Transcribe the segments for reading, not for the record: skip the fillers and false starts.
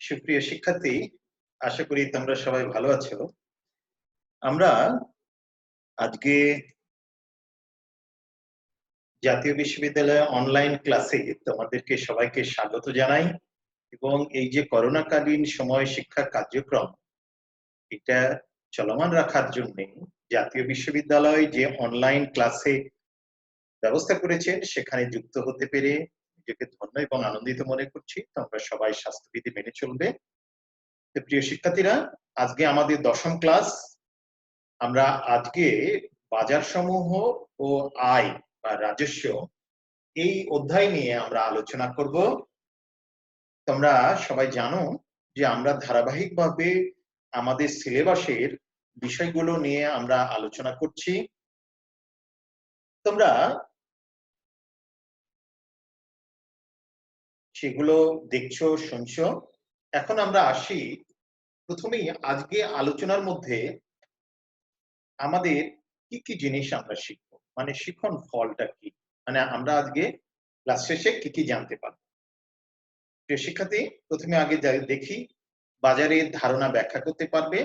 সুপ্রিয় শিক্ষার্থী, আশা করি তোমরা সবাই ভালো আছো। আমরা আজকে জাতীয় বিশ্ববিদ্যালয়ে অনলাইন ক্লাসে তোমাদেরকে সবাইকে স্বাগত জানাই এবং এই যে করোনাকালীন সময় শিক্ষা কার্যক্রম এটা চলমান রাখার জন্য জাতীয় বিশ্ববিদ্যালয় যে অনলাইন ক্লাসে ব্যবস্থা করেছেন সেখানে যুক্ত হতে পেরে নিজেকে ধন্য এবং আনন্দিত মনে করছি। তোমরা সবাই স্বাস্থ্যবিধি মেনে চলবে। প্রিয় শিক্ষার্থীরা, আজকে আমাদের 10ম ক্লাস। আমরা আজকে বাজার সমূহ ও আয় বা রাজস্ব এই অধ্যায় নিয়ে আমরা আলোচনা করব। তোমরা সবাই জানো যে আমরা ধারাবাহিকভাবে আমাদের সিলেবাসের বিষয়গুলো নিয়ে আমরা আলোচনা করছি। তোমরা সেগুলো দেখছো, শুনছো। এখন আমরা আসি, প্রথমেই আজকে আলোচনার মধ্যে আমাদের কি কি জিনিস আমরা শিখবো, মানে শিখন ফলটা কি, মানে আমরা আজকে ক্লাস শেষে কি কি জানতে পারবো। প্রিয় শিক্ষার্থী, প্রথমে আগে দেখি বাজারের ধারণা ব্যাখ্যা করতে পারবে।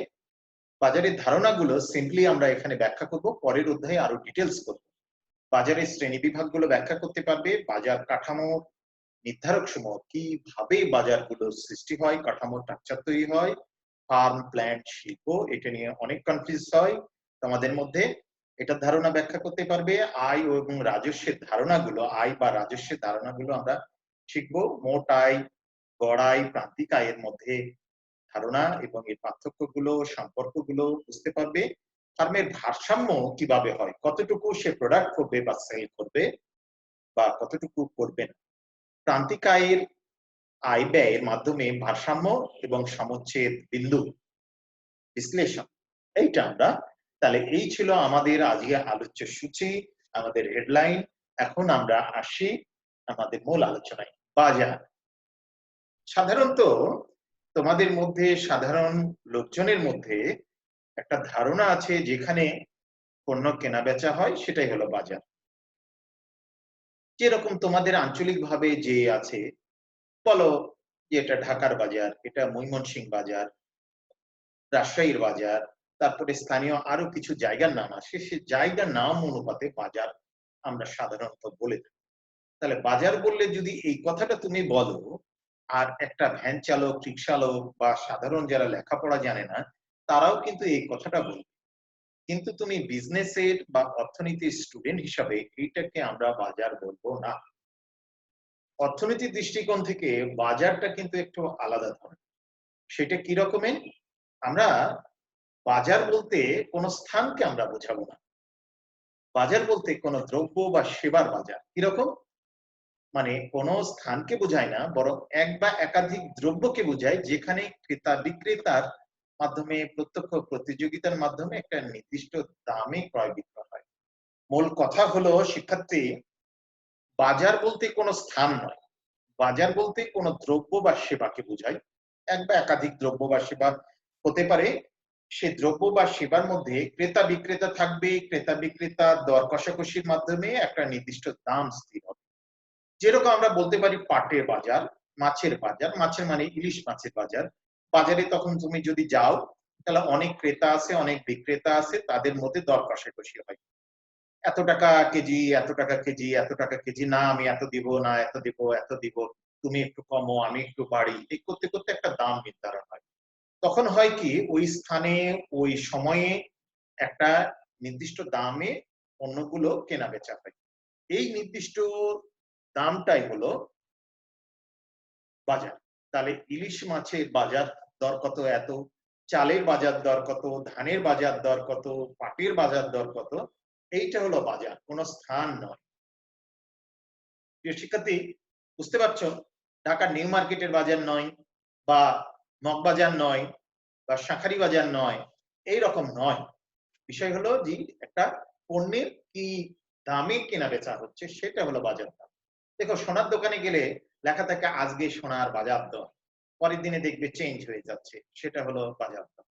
বাজারের ধারণাগুলো সিম্পলি আমরা এখানে ব্যাখ্যা করব, পরের অধ্যায়ে আরো ডিটেলস করব। বাজারের শ্রেণী বিভাগগুলো ব্যাখ্যা করতে পারবে, বাজার কাঠামো নির্ধারক সমূহ কিভাবে বাজারগুলো সৃষ্টি হয়, কাঠামো স্ট্রাকচার তৈরি হয়, ফার্ম, প্ল্যান্ট, শিল্প, এটা নিয়ে অনেক কনফিউজ হয় তোমাদের মধ্যে, এটার ধারণা ব্যাখ্যা করতে পারবে। আয় এবং রাজস্বের ধারণাগুলো, আয় বা রাজস্বের ধারণাগুলো আমরা শিখবো। মোট আয়, গড় আয়, প্রান্তিক আয়ের মধ্যে ধারণা এবং এর পার্থক্যগুলো, সম্পর্কগুলো বুঝতে পারবে। ফার্মের ভারসাম্য কিভাবে হয়, কতটুকু সে প্রোডাক্ট করবে বা সেল করবে বা কতটুকু করবে না। প্রান্তিক আয়ের আয় ব্যয়ের মাধ্যমে ভারসাম্য এবং সমচ্ছেদ বিন্দু বিশ্লেষণ, এইটা আমরা তাহলে এই ছিল আমাদের আজকে আলোচ্য সূচি, আমাদের হেডলাইন। এখন আমরা আসি আমাদের মূল আলোচনায়। বাজার সাধারণত তোমাদের মধ্যে, সাধারণ লোকজনের মধ্যে একটা ধারণা আছে যেখানে পণ্য কেনা বেচা হয় সেটাই হলো বাজার। যেরকম তোমাদের আঞ্চলিকভাবে যে আছে, বলো যে এটা ঢাকার বাজার, এটা ময়মনসিংহ বাজার, রাজশাহীর বাজার, তারপরে স্থানীয় আরো কিছু জায়গার নাম আসে, সে জায়গার নাম অনুপাতে বাজার আমরা সাধারণত বলে থাকি। তাহলে বাজার বললে যদি এই কথাটা তুমি বলো, আর একটা ভ্যান চালক, রিক্সা চালক বা সাধারণ যারা লেখাপড়া জানে না তারাও কিন্তু এই কথাটা বলবে, কিন্তু তুমি বিজনেসের বা অর্থনীতির স্টুডেন্ট হিসাবে এইটাকে আমরা বাজার বলবো না। অর্থনীতির দৃষ্টিকোণ থেকে বাজারটা কিন্তু একটু আলাদা ধরনের। সেটা কি রকমের? আমরা বাজার বলতে কোন স্থানকে আমরা বোঝাবো না। বাজার বলতে কোন দ্রব্য বা সেবার বাজার। কিরকম? মানে কোন স্থানকে বোঝায় না, বরং এক বা একাধিক দ্রব্যকে বোঝায়, যেখানে ক্রেতা বিক্রেতার মাধ্যমে প্রত্যক্ষ প্রতিযোগিতার মাধ্যমে একটা নির্দিষ্ট দামে ক্রয় বিক্রয় হয়। মূল কথা হলো শিক্ষার্থী, বাজার বলতে কোনো স্থান নয়, বাজার বলতে কোনো দ্রব্য বা সেবাকে বোঝায়। এক বা একাধিক দ্রব্য বা সেবা হতে পারে, সে দ্রব্য বা সেবার মধ্যে ক্রেতা বিক্রেতা থাকবে, ক্রেতা বিক্রেতা দর কষাকষির মাধ্যমে একটা নির্দিষ্ট দাম স্থির হবে। যেরকম আমরা বলতে পারি পাটের বাজার, মাছের বাজার, মাছের মানে ইলিশ মাছের বাজার। বাজারে তখন তুমি যদি যাও তাহলে অনেক ক্রেতা আছে, অনেক বিক্রেতা আছে, তাদের মধ্যে দর কষাকষি হয়। এত টাকা কেজি, এত টাকা কেজি, এত টাকা কেজি, না আমি এত দিব না, এত দিব, এত দিব, তুমি একটু কমো, আমি একটু বাড়ি, এই করতে করতে একটা দাম নির্ধারণ হয়। তখন হয় কি, ওই স্থানে ওই সময়ে একটা নির্দিষ্ট দামে পণ্যগুলো কেনা বেচা হয়। এই নির্দিষ্ট দামটাই হলো বাজার। তাহলে ইলিশ মাছের বাজার দর কত, এত, চালের বাজার দর কত, ধানের বাজার দর কত, পাটের বাজার দর কত, এইটা হলো বাজার, কোনো স্থান নয়। প্রিয় শিক্ষার্থী, বুঝতে পারছো? ঢাকার নিউ মার্কেটের বাজার নয়, বা মগবাজার নয়, বা শাঁখারি বাজার নয়, এই রকম নয়। বিষয় হলো যে একটা পণ্যের কি দামে কেনা বেচা হচ্ছে সেটা হলো বাজার দাম। দেখো, সোনার দোকানে গেলে লেখা থাকে আজকে সোনার বাজার দর, পরের দিনে দেখবে চেঞ্জ হয়ে যাচ্ছে, সেটা হলো বাজার দর।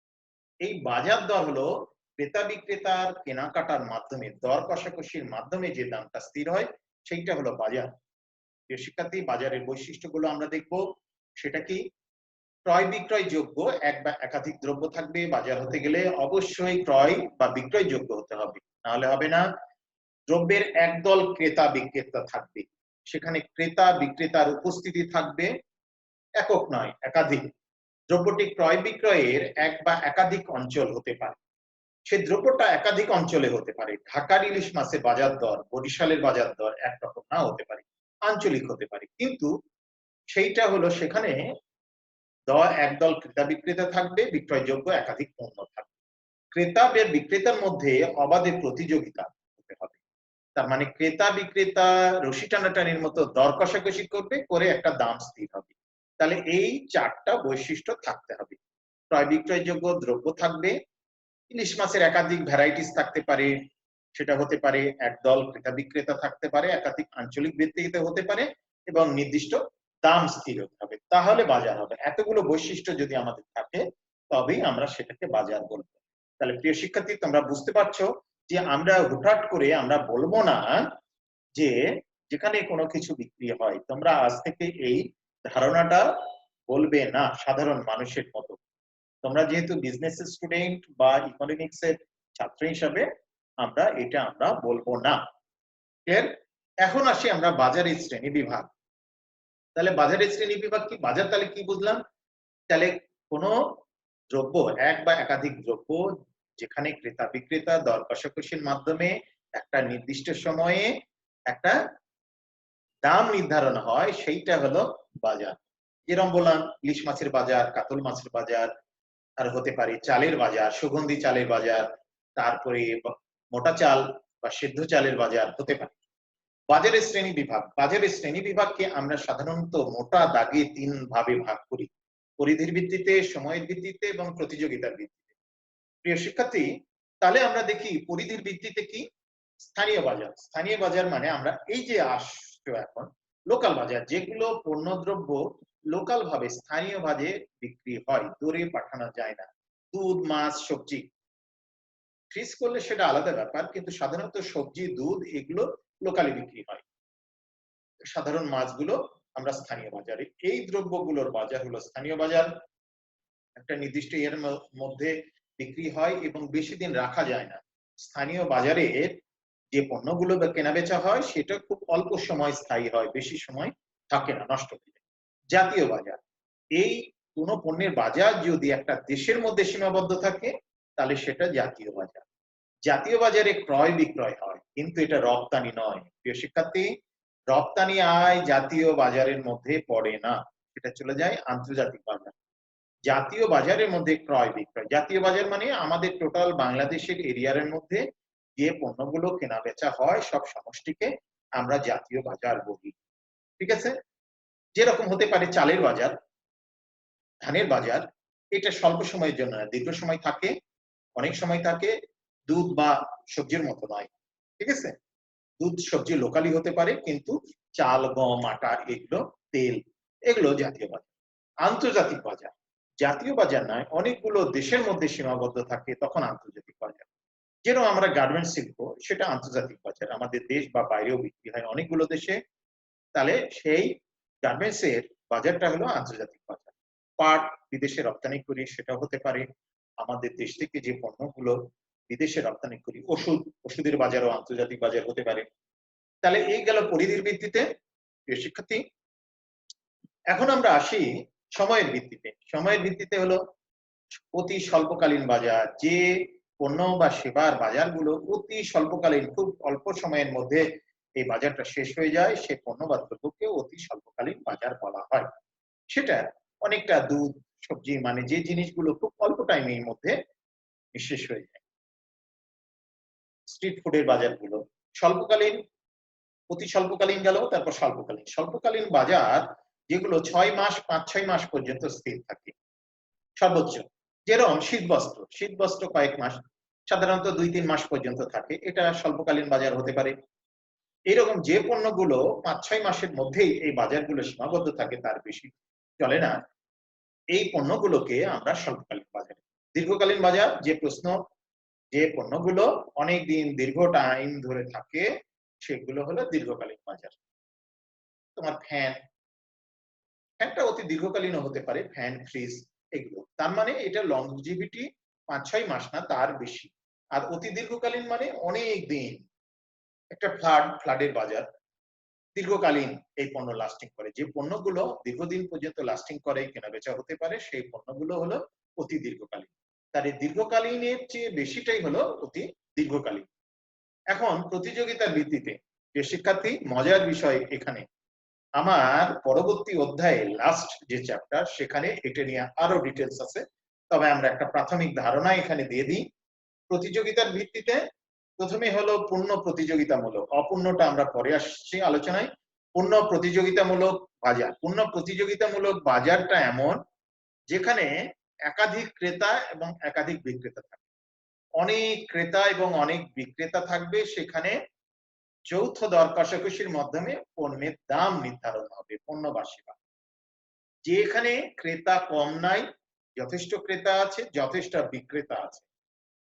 এই বাজার দর হলো ক্রেতা বিক্রেতার কেনাকাটার মাধ্যমে, দর কষাকষির মাধ্যমে যে দামটা স্থির হয় সেইটা হলো বাজার। প্রিয় শিক্ষার্থী, বাজারের বৈশিষ্ট্যগুলো আমরা দেখব। সেটা কি? ক্রয় বিক্রয় যোগ্য এক বা একাধিক দ্রব্য থাকবে। বাজার হতে গেলে অবশ্যই ক্রয় বা বিক্রয় যোগ্য হতে হবে, নাহলে হবে না। দ্রব্যের একদল ক্রেতা বিক্রেতা থাকবে, সেখানে ক্রেতা বিক্রেতার উপস্থিতি থাকবে, একক নয় একাধিক। দ্রব্যটি ক্রয় বিক্রয়ের এক বা একাধিক অঞ্চল হতে পারে। সেই দ্রব্যটা একাধিক অঞ্চলে হতে পারে। ঢাকার ইলিশ মাছের বাজার দর বরিশালের বাজার দর একরকম না হতে পারে, আঞ্চলিক হতে পারে। কিন্তু সেইটা হলো সেখানে একদল ক্রেতা বিক্রেতা থাকবে, বিক্রয়যোগ্য একাধিক পণ্য থাকবে। ক্রেতা বিক্রেতার মধ্যে অবাধে প্রতিযোগিতা হতে হবে। তার মানে ক্রেতা বিক্রেতা রশি টানাটানির মতো দর কষাকষি করবে, করে একটা দাম স্থির হবে। তাহলে এই 4টা বৈশিষ্ট্য থাকতে হবে। ক্রয় বিক্রয়যোগ্য দ্রব্য থাকবে, ইলিশ মাছের একাধিক ভ্যারাইটিস থাকতে পারে, সেটা হতে পারে একদল ক্রেতা বিক্রেতা থাকতে পারে, একাধিক আঞ্চলিক ভিত্তিতে হতে পারে, এবং নির্দিষ্ট দাম স্থির হতে হবে, তাহলে বাজার হবে। এতগুলো বৈশিষ্ট্য যদি আমাদের থাকে তবেই আমরা সেটাকে বাজার বলবো। তাহলে প্রিয় শিক্ষার্থী, তোমরা বুঝতে পারছো যে আমরা হুটহাট করে আমরা বলবো না যে যেখানে কোনো কিছু বিক্রি হয়, তোমরা আজ থেকে এই ধারণাটা বলবে না সাধারণ মানুষের মতো। তোমরা যেহেতু বিজনেস স্টুডেন্ট বা ইকোনমিক্স এর ছাত্র হিসাবে আমরা বলবো না। ক্লিয়ার? এখন আসি আমরা বাজারের শ্রেণী বিভাগ। তাহলে বাজারের শ্রেণী বিভাগ কি? বাজার তাহলে কি বুঝলাম? তাহলে কোনো দ্রব্য, এক বা একাধিক দ্রব্য যেখানে ক্রেতা বিক্রেতা দর কষাকষির মাধ্যমে একটা নির্দিষ্ট সময়ে একটা দাম নির্ধারণ হয়, সেইটা হলো বাজার। যেরকম বললাম, ইলিশ মাছের বাজার, কাতল মাছের বাজার, আর হতে পারে চালের বাজার, সুগন্ধি চালের বাজার, তারপরে মোটা চাল বা সিদ্ধ চালের বাজার হতে পারে। বাজারের শ্রেণী বিভাগ, বাজারের শ্রেণী বিভাগকে আমরা সাধারণত মোটা দাগে 3 ভাবে ভাগ করি: পরিধির ভিত্তিতে, সময়ের ভিত্তিতে এবং প্রতিযোগিতার ভিত্তিতে। প্রিয় শিক্ষার্থী, তাহলে আমরা দেখি পরিধির ভিত্তিতে কি। স্থানীয় বাজার, স্থানীয় বাজার মানে আমরা এই যে আসছো এখন লোকাল বাজার, যেগুলো পণ্যদ্রব্য লোকাল ভাবে স্থানীয় ভাবে বিক্রি হয়, দূরে পাঠানো যায় না। দুধ, মাছ, সবজি ফ্রিজ করলে সেটা আলাদা ব্যাপার, কিন্তু সাধারণত সবজি, দুধ এগুলো লোকালি বিক্রি হয়। সাধারণ মাছগুলো আমরা স্থানীয় বাজারে, এই দ্রব্যগুলোর বাজার হলো স্থানীয় বাজার। একটা নির্দিষ্ট এর মধ্যে বিক্রি হয় এবং বেশি দিন রাখা যায় না। স্থানীয় বাজারে যে পণ্যগুলো কেনা বেচা হয় সেটা খুব অল্প সময় স্থায়ী হয়, বেশি সময় থাকে না, নষ্ট হয়ে যায়। জাতীয় বাজার, এই কোনো পণ্যের বাজার যদি একটা দেশের মধ্যে সীমাবদ্ধ থাকে তাহলে সেটা জাতীয় বাজার। জাতীয় বাজারে ক্রয় বিক্রয় হয়, কিন্তু এটা রপ্তানি নয়। প্রিয় শিক্ষার্থী, রপ্তানি আয় জাতীয় বাজারের মধ্যে পড়ে না, সেটা চলে যায় আন্তর্জাতিক বাজার। জাতীয় বাজারের মধ্যে ক্রয় বিক্রয়, জাতীয় বাজার মানে আমাদের টোটাল বাংলাদেশের এরিয়ার মধ্যে যে পণ্যগুলো কেনা বেচা হয় সব সমষ্টিকে আমরা জাতীয় বাজার বলি। ঠিক আছে? যেরকম হতে পারে চালের বাজার, ধানের বাজার, এটা স্বল্প সময়ের জন্য না, দীর্ঘ সময় থাকে, অনেক সময় থাকে। দুধ বা সবজির মতো নয়। ঠিক আছে? দুধ সবজি লোকালি হতে পারে, কিন্তু চাল, গম, আটা এগুলো, তেল এগুলো জাতীয় বাজার। আন্তর্জাতিক বাজার, জাতীয় বাজার নয়, অনেকগুলো দেশের মধ্যে সীমাবদ্ধ থাকে, তখন আন্তর্জাতিক বাজার। যেরকম আমরা গার্মেন্টস শিল্প, সেটা আন্তর্জাতিক বাজার, আমাদের দেশ বা বাইরেও বিক্রি হয় অনেকগুলো দেশে। তাহলে সেই গার্মেন্টস এর বাজারটা হলো আন্তর্জাতিক বাজার। পাট বিদেশে রপ্তানি করি, সেটা হতে পারে। আমাদের দেশ থেকে যে পণ্যগুলো বিদেশে রপ্তানি করি, ওষুধের বাজারও আন্তর্জাতিক বাজার হতে পারে। তাহলে এই গেল পরিধির ভিত্তিতে। প্রিয় শিক্ষার্থী, এখন আমরা আসি সময়ের ভিত্তিতে। সময়ের ভিত্তিতে হলো অতি স্বল্পকালীন বাজার, যে পণ্য বা সেবার বাজারগুলো অতি স্বল্পকালীন, খুব অল্প সময়ের মধ্যে এই বাজারটা শেষ হয়ে যায়, সে পণ্য বা দ্রব্যকে অতি স্বল্পকালীন বাজার বলা হয়। সেটা অনেকটা দুধ, সবজি, মানে যে জিনিসগুলো খুব অল্প টাইমের মধ্যে শেষ হয়ে যায়। স্ট্রিট ফুডের বাজারগুলো স্বল্পকালীন, অতি স্বল্পকালীন গেল, তারপর স্বল্পকালীন। স্বল্পকালীন বাজার যেগুলো 6 মাস, 5-6 মাস পর্যন্ত স্থির থাকে সর্বোচ্চ। যেরকম শীতবস্ত্র, শীতবস্ত্র কয়েক মাস, সাধারণত 2-3 মাস পর্যন্ত থাকে, এটা স্বল্পকালীন বাজার হতে পারে। এরকম যে পণ্যগুলো 5-6 মাসের মধ্যেই এই বাজারগুলো সীমাবদ্ধ থাকে, তার বেশি চলে না, এই পণ্যগুলোকে আমরা স্বল্পকালীন বাজার। দীর্ঘকালীন বাজার, যে প্রশ্ন, যে পণ্যগুলো অনেক দিন দীর্ঘ টাইম ধরে থাকে, সেগুলো হলো দীর্ঘকালীন বাজার। তোমার ফ্যান, ফ্যানটা অতি দীর্ঘকালীনও হতে পারে, ফ্যান, ফ্রিজ এগুলো। তার মানে এটা লংজিভিটি ৫-৬ মাস না, তার বেশি। আর অতি দীর্ঘকালীন মানে অনেক দিন। একটা ফ্লাডের বাজার দীর্ঘকালীন এই পণ্য লাস্টিং করে। যে পণ্যগুলো দীর্ঘদিন পর্যন্ত লাস্টিং করে, কেনাবেচা হতে পারে, সেই পণ্যগুলো হলো অতি দীর্ঘকালীন। তার এই দীর্ঘকালীনের চেয়ে বেশিটাই হলো অতি দীর্ঘকালীন। এখন প্রতিযোগিতার ভিত্তিতে যে শিক্ষার্থী, মজার বিষয় এখানে আমার পরবর্তী অধ্যায়ে লাস্ট যে চ্যাপ্টার, সেখানে এটা নিয়ে আরো ডিটেলস আছে। তবে আমরা একটা প্রাথমিক ধারণা এখানে দিয়ে দিই। প্রতিযোগিতার ভিত্তিতে প্রথমে হলো পূর্ণ প্রতিযোগিতামূলক, অপূর্ণটা আমরা পরে আসছি আলোচনায়। পূর্ণ প্রতিযোগিতামূলক বাজার। পূর্ণ প্রতিযোগিতামূলক বাজারটা এমন যেখানে একাধিক ক্রেতা এবং একাধিক বিক্রেতা থাকবে। অনেক ক্রেতা এবং অনেক বিক্রেতা থাকবে, সেখানে যৌথ দর কষাকষির মাধ্যমে পণ্যের দাম নির্ধারণ হবে, পণ্য বা সেবা। যেখানে ক্রেতা কম নাই, যথেষ্ট ক্রেতা আছে, যথেষ্ট বিক্রেতা আছে,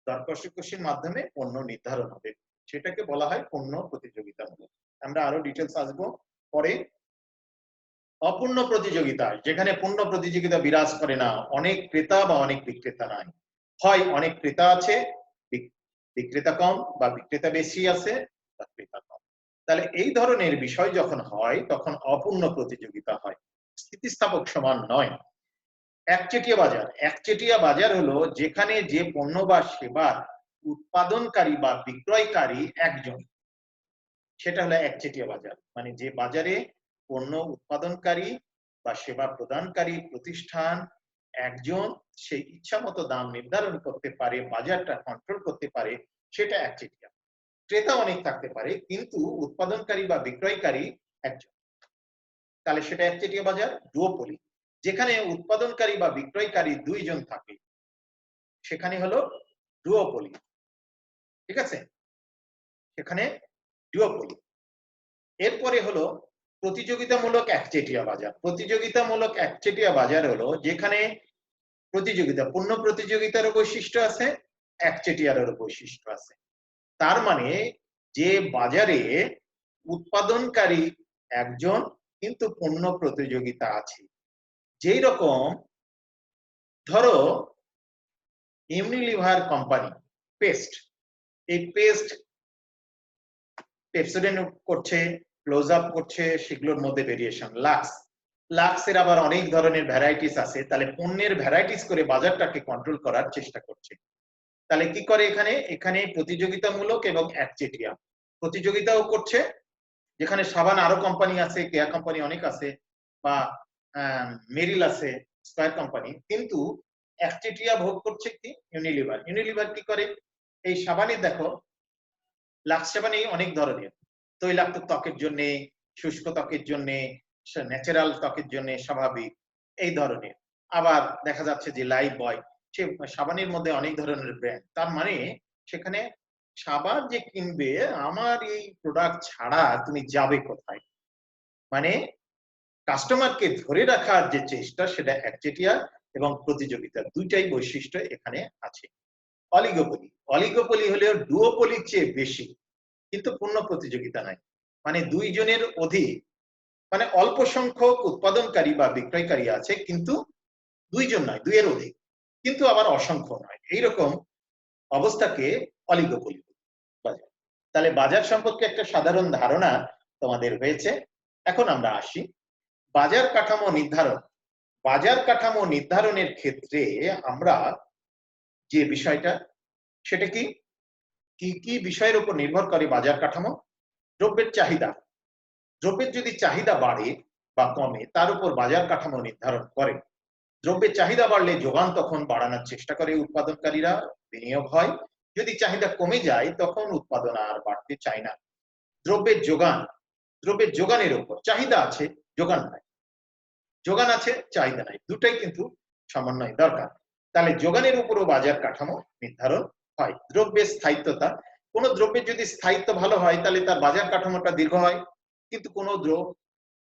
দর কষাকষির মাধ্যমে পণ্য নির্ধারণ হবে, সেটাকে বলা হয় পূর্ণ প্রতিযোগিতামূলক। আমরা আরো ডিটেলস আসবো পরে। অপূর্ণ প্রতিযোগিতা, যেখানে পূর্ণ প্রতিযোগিতা বিরাজ করে না, অনেক ক্রেতা বা অনেক বিক্রেতা নাই, হয় অনেক ক্রেতা আছে, বিক্রেতা কম, বা বিক্রেতা বেশি আছে বা ক্রেতা কম। তাহলে এই ধরনের বিষয় যখন হয় তখন অপূর্ণ প্রতিযোগিতা হয়, স্থিতিস্থাপক সমান নয়। একচেটিয়া বাজার। একচেটিয়া বাজার হলো যেখানে যে পণ্য বা সেবার উৎপাদনকারী বা বিক্রয়কারী একজন, সেটা হলো একচেটিয়া বাজার। মানে যে বাজারে পণ্য উৎপাদনকারী বা সেবা প্রদানকারী প্রতিষ্ঠান একজন, সেই ইচ্ছা মতো দাম নির্ধারণ করতে পারে, বাজারটা কন্ট্রোল করতে পারে, সেটা একচেটিয়া। ক্রেতা অনেক থাকতে পারে কিন্তু উৎপাদনকারী বা বিক্রয়কারী একজন, তাহলে সেটা একচেটিয়া বাজার। ডুওপলি, যেখানে উৎপাদনকারী বা বিক্রয়কারী দুইজন থাকে, সেখানে হলো ডুওপলি। ঠিক আছে, সেখানে ডুওপলি। এরপরে হলো প্রতিযোগিতামূলক একচেটিয়া বাজার। প্রতিযোগিতামূলক একচেটিয়া বাজার হলো যেখানে প্রতিযোগিতা, পূর্ণ প্রতিযোগিতারও বৈশিষ্ট্য আছে, একচেটিয়ারও বৈশিষ্ট্য আছে। তার মানে যে বাজারে উৎপাদনকারী একজন কিন্তু পূর্ণ প্রতিযোগিতা আছে। যেই রকম ধরো ইউনিলিভার কোম্পানি পেস্ট, এই পেস্ট পেপসোডেন্ট করছে, ক্লোজ আপ করছে, সেগুলোর মধ্যে ভেরিয়েশন। লাক্সের আবার অনেক ধরনের ভ্যারাইটিস আছে, তাহলে পণ্যের ভ্যারাইটিস করে বাজারটাকে কন্ট্রোল করার চেষ্টা করছে। তাহলে কি করে এখানে, এখানে প্রতিযোগিতামূলক এবং একচেটিয়া। প্রতিযোগিতাও করছে, যেখানে সাবান আরো কোম্পানি আছে, কেয়া কোম্পানি অনেক আছে, বা মেরিল আছে, স্কয়ার কোম্পানি, কিন্তু একচেটিয়া ভোগ করছে কি ইউনিলিভার। ইউনিলিভার কি করে, এই সাবানই দেখো, লাক্স সাবান অনেক ধরনের, তৈলাক্ত ত্বকের জন্য, শুষ্ক ত্বকের জন্য, ন্যাচারাল ত্বকের জন্য, স্বাভাবিক এই ধরনের। আবার দেখা যাচ্ছে যে লাইফ বয়, সে সাবানের মধ্যে অনেক ধরনের ব্র্যান্ড। তার মানে সেখানে সাবান যে কিনবে, আমার এই প্রোডাক্ট ছাড়া তুমি যাবে কোথায়, মানে কাস্টমারকে ধরে রাখার যে চেষ্টা, সেটা একচেটিয়া এবং প্রতিযোগিতা, দুইটাই বৈশিষ্ট্য এখানে আছে। অলিগোপলি, অলিগোপলি হলেও ডুওপলির চেয়ে বেশি, কিন্তু পূর্ণ প্রতিযোগিতা নাই। মানে দুইজনের অধিক, মানে অল্প সংখ্যক উৎপাদনকারী বা বিক্রয়কারী আছে, কিন্তু দুইজন নয়, দুইয়ের অধিক, কিন্তু আবার অসংখ্য নয়, এইরকম অবস্থাকে অলিগোপলি বাজার। তাহলে বাজার সম্পর্কে একটা সাধারণ ধারণা তোমাদের হয়েছে। এখন আমরা আসি বাজার কাঠামো নির্ধারণ। বাজার কাঠামো নির্ধারণের ক্ষেত্রে আমরা যে বিষয়টা, সেটা কি কি কি বিষয়ের উপর নির্ভর করে বাজার কাঠামো? দ্রব্যের চাহিদা। দ্রব্যের যদি চাহিদা বাড়ে বা কমে, তার উপর বাজার কাঠামো নির্ধারণ করে। দ্রব্যের চাহিদা বাড়লে যোগান তখন বাড়ানোর চেষ্টা করে উৎপাদনকারীরা, বিনিয়োগ হয়। যদি চাহিদা কমে যায় তখন উৎপাদন আর বাড়তে চায় না। দ্রব্যের যোগান, দ্রব্যের যোগানের উপর, চাহিদা আছে যোগান নাই, যোগান আছে চাহিদা নাই, দুটাই কিন্তু সমন্বয় দরকার। তাহলে যোগানের উপরও বাজার কাঠামো নির্ধারণ হয়। দ্রব্যের স্থায়িত্বতা, কোন দ্রব্যের যদি স্থায়িত্ব ভালো হয় তাহলে তার বাজার কাঠামোটা দীর্ঘ হয়, কিন্তু কোনো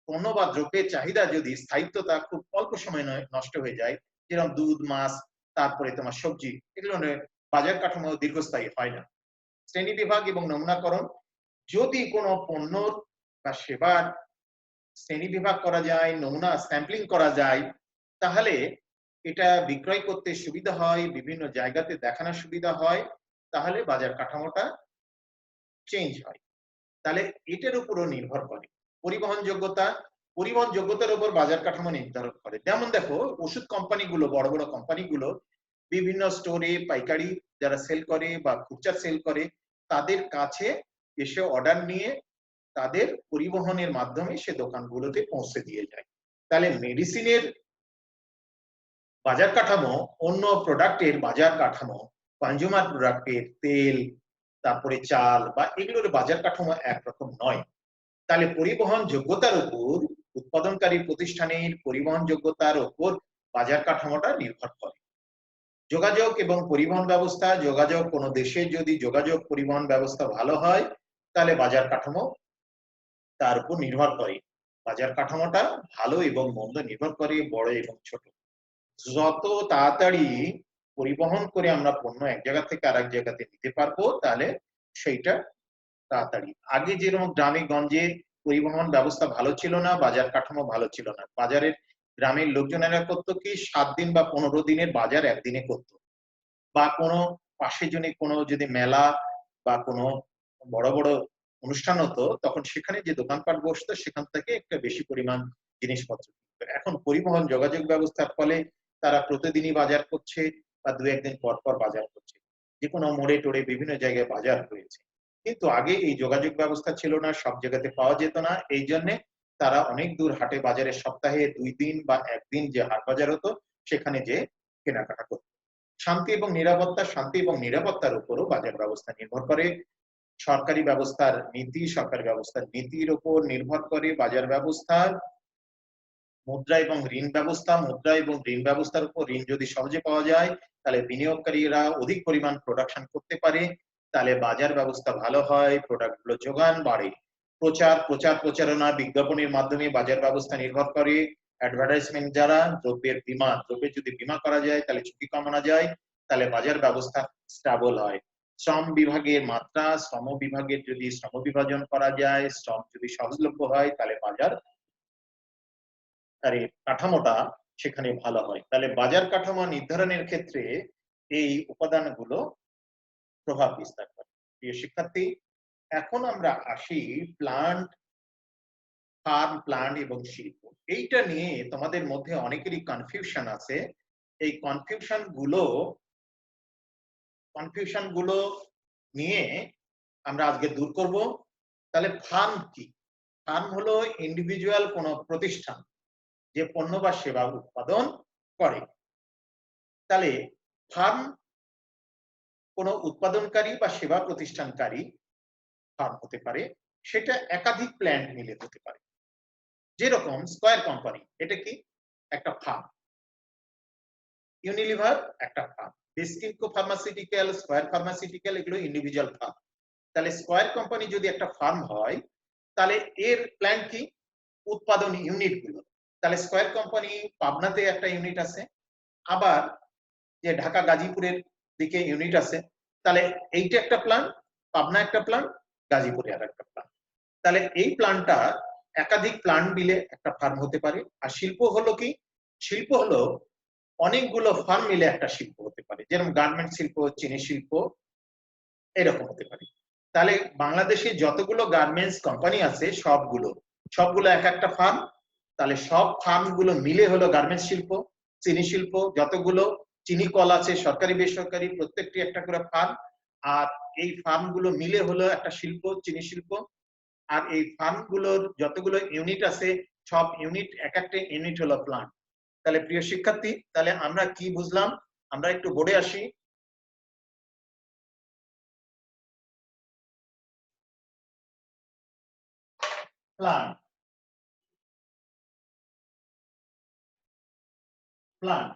পণ্য বা দ্রব্যের চাহিদা যদি স্থায়িত্বতা খুব অল্প সময় নষ্ট হয়ে যায়, যেরকম দুধ, মাছ, তারপরে তোমার সবজি, এগুলো বাজার কাঠামো দীর্ঘস্থায়ী হয় না। শ্রেণী বিভাগ এবং নমুনাকরণ, যদি কোনো পণ্য বা সেবার শ্রেণীবিভাগ করা যায়, নমুনা স্যাম্পলিং করা যায়, তাহলে এটা বিক্রয় করতে সুবিধা হয়, বিভিন্ন জায়গাতে দেখানোর সুবিধা হয়, তাহলে বাজার কাঠামোটা চেঞ্জ হয়। তাহলে এটার উপরও নির্ভর করে পরিবহন যোগ্যতার উপর বাজার কাঠামো নির্ধারণ করে। যেমন দেখো, ওষুধ কোম্পানিগুলো, বড় বড় কোম্পানিগুলো বিভিন্ন স্টোরে পাইকারি যারা সেল করে বা খুচরা সেল করে, তাদের কাছে এসে অর্ডার নিয়ে তাদের পরিবহনের মাধ্যমে সে দোকানগুলোতে পৌঁছে দিয়ে যায়। তাহলে মেডিসিনের বাজার কাঠামো অন্য প্রোডাক্টের বাজার কাঠামো, কনজিউমার প্রোডাক্টের তেল, তারপরে চাল বা এগুলোর বাজার কাঠামো একরকম নয়। তাহলে পরিবহন যোগ্যতার উপর, উৎপাদনকারী প্রতিষ্ঠানের পরিবহন যোগ্যতার উপর বাজার কাঠামোটা নির্ভর করে। যোগাযোগ এবং পরিবহন ব্যবস্থা, যোগাযোগ, কোনো দেশের যদি যোগাযোগ পরিবহন ব্যবস্থা ভালো হয়, তাহলে বাজার কাঠামো তার উপর নির্ভর করে। বাজার কাঠামোটা ভালো এবং মন্দ নির্ভর করে বড় এবং ছোট। যত তাড়াতাড়ি পরিবহন করে আমরা পণ্য এক জায়গা থেকে আরেক জায়গাতে নিতে পারবো, তাহলে সেইটা তাড়াতাড়ি। আগে যেরকম গ্রামে গঞ্জে পরিবহন ব্যবস্থা ভালো ছিল না, বাজার কাঠামো ভালো ছিল না, বাজারের গ্রামের লোকজনেরা করতো কি 7 দিন বা 15 দিনের বাজার একদিনে করতো, বা কোনো পাশে কোনো যদি মেলা বা কোনো বড় বড় অনুষ্ঠান হতো, তখন সেখানে যে দোকানপাট বসতো সেখান থেকে একটা বেশি পরিমাণ জিনিসপত্র। এখন পরিবহন যোগাযোগ ব্যবস্থার ফলে তারা প্রতিদিনই বাজার করছে বা 2-1 দিন পর পর বাজার করছে, যে কোনো মোড়ে টোড়ে বিভিন্ন জায়গায় বাজার হয়েছে। কিন্তু আগে এই যোগাযোগ ব্যবস্থা ছিল না, সব জায়গাতে পাওয়া যেত না, এই জন্যে তারা অনেক দূর হাটে বাজারে সপ্তাহে 2 দিন বা 1 দিন যে হাট বাজার হতো সেখানে যে কেনাকাটা করত। শান্তি এবং নিরাপত্তার উপরও বাজার ব্যবস্থা নির্ভর করে। সরকারি ব্যবস্থার নীতির উপর নির্ভর করে বাজার ব্যবস্থার। মুদ্রা এবং ঋণ ব্যবস্থার উপর, ঋণ যদি সহজে পাওয়া যায় তাহলে বিনিয়োগকারীরা অধিক পরিমাণ প্রোডাকশন করতে পারে, তাহলে বাজার ব্যবস্থা ভালো হয়, প্রোডাক্টগুলো যোগান বাড়ে। প্রচারণা বিজ্ঞাপনের মাধ্যমে বাজার ব্যবস্থা নির্ভর করে। অ্যাডভার্টাইজমেন্ট যারা, দ্রব্যের যদি বীমা করা যায় তাহলে ঝুঁকি কমানো যায়, তাহলে বাজার ব্যবস্থা স্টেবল হয়। শ্রম বিভাগের যদি শ্রম বিভাজন করা যায়, শ্রম যদি সহজলভ্য হয়, তাহলে বাজার কাঠামোটা সেখানে ভালো হয়। তাহলে বাজার কাঠামো নির্ধারণের ক্ষেত্রে এই উপাদানগুলো প্রভাব বিস্তার করে। প্রিয় শিক্ষার্থী, এখন আমরা আসি প্ল্যান্ট এবং শিল্প। এইটা নিয়ে তোমাদের মধ্যে অনেকেরই কনফিউশন আছে। এই কনফিউশন গুলো নিয়ে আমরা আজকে দূর করব। তাহলে ফার্ম কি? ফার্ম হলো ইন্ডিভিজুয়াল কোনো প্রতিষ্ঠান যে পণ্য বা সেবা উৎপাদন করে। তাহলে ফার্ম কোনো উৎপাদনকারী বা সেবা প্রতিষ্ঠানকারী ফার্ম হতে পারে, সেটা একাধিক প্ল্যান্ট মিলে হতে পারে। যেরকম স্কয়ার কোম্পানি, এটা কি একটা ফার্ম। ইউনিলিভার একটা ফার্ম, বিস্কিনকো ফার্মাসিউটিক্যাল, স্কয়ার ফার্মাসিউটিক্যাল, এগুলো ইন্ডিভিজুয়াল ফার্ম। তাহলে স্কয়ার কোম্পানি যদি একটা ফার্ম হয়, তাহলে এর প্ল্যান্ট কি? উৎপাদন ইউনিট গুলো। তাহলে স্কয়ার কোম্পানি পাবনাতে একটা ইউনিট আছে, আবার যে ঢাকা গাজীপুরের দিকে ইউনিট আছে, তাহলে এইটা একটা প্ল্যান্ট, পাবনা একটা প্ল্যান্ট, গাজীপুরে আর একটা প্ল্যান্ট। তাহলে এই প্ল্যান্টটা একাধিক প্ল্যান্ট মিলে একটা ফার্ম হতে পারে। আর শিল্প হলো কি? শিল্প হলো অনেকগুলো ফার্ম মিলে একটা শিল্প হতে পারে, যেরকম গার্মেন্ট শিল্প, চিনি শিল্প, এরকম হতে পারে। তাহলে বাংলাদেশে যতগুলো গার্মেন্টস কোম্পানি আছে সবগুলো এক একটা ফার্ম। তাহলে সব ফার্ম গুলো মিলে হলো গার্মেন্টস শিল্প। চিনি শিল্প, যতগুলো চিনি কল আছে সরকারি বেসরকারি প্রত্যেকটি একটা করে ফার্ম, আর এই ফার্ম গুলো মিলে হলো একটা শিল্প, চিনি শিল্প। আর এই ফার্ম গুলোর যতগুলো ইউনিট আছে সব ইউনিট, এক একটা ইউনিট হলো প্ল্যান্ট। তাহলে প্রিয় শিক্ষার্থী, তাহলে আমরা কি বুঝলাম? আমরা একটু বোর্ডে আসি। প্ল্যান্ট প্ল্যান্ট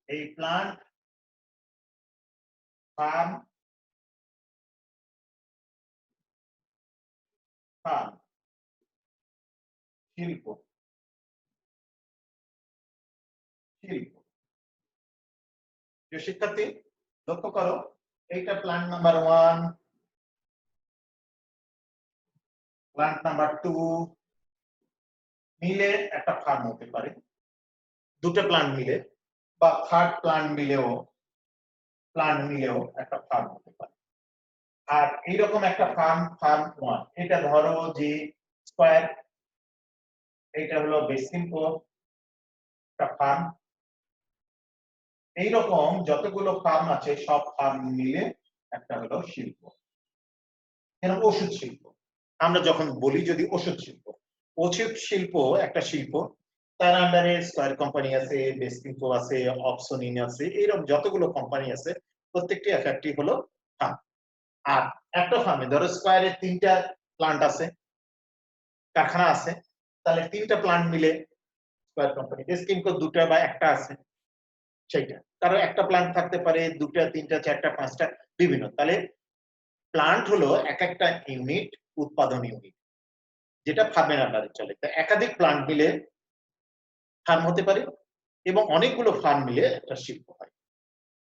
এই প্ল্যান্ট, ফার্ম, ফার্ম, শিল্প, শিল্প। প্রিয় শিক্ষার্থী, লক্ষ্য করো, এইটা প্ল্যান্ট নাম্বার 1, প্ল্যান্ট নাম্বার 2, মিলে একটা ফার্ম হতে পারে, দুটো প্ল্যান্ট মিলে বা থার্ড প্ল্যান্ট মিলেও একটা ফার্ম হতে পারে। আর এইরকম একটা ফার্ম 1, এটা ধরো যে স্কয়ার, এটা হলো বেসিম্পো একটা ফার্ম। এইরকম যতগুলো ফার্ম আছে সব ফার্ম মিলে একটা হলো শিল্প। যেমন ওষুধ শিল্প, আমরা যখন বলি যদি ওষুধ শিল্প একটা শিল্প, তার আন্ডারে স্কয়ার কোম্পানি আছে, বেসিম্পো আছে, অপসোনিন আছে, এরকম যতগুলো কোম্পানি আছে প্রত্যেকটি এক একটি হলো ফার্ম। আর একটা ফার্মে ধরো স্কয়ারে 3টা প্লান্ট আছে, কারখানা আছে, তাহলে 3টা প্লান্ট মিলে স্কয়ার কোম্পানি। বেসিম্পো 2টা বা একটা আছে সেইটা, কারো একটা প্লান্ট থাকতে পারে, 2টা 3টা 4টা 5টা বিভিন্ন। তাহলে প্লান্ট হলো এক একটা ইউনিট, উৎপাদন ইউনিট, যেটা ফার্মের আন্ডারে চলে। তাই একাধিক প্লান্ট মিলে ফার্ম হতে পারে এবং অনেকগুলো ফার্ম মিলে একটা শিল্প হয়।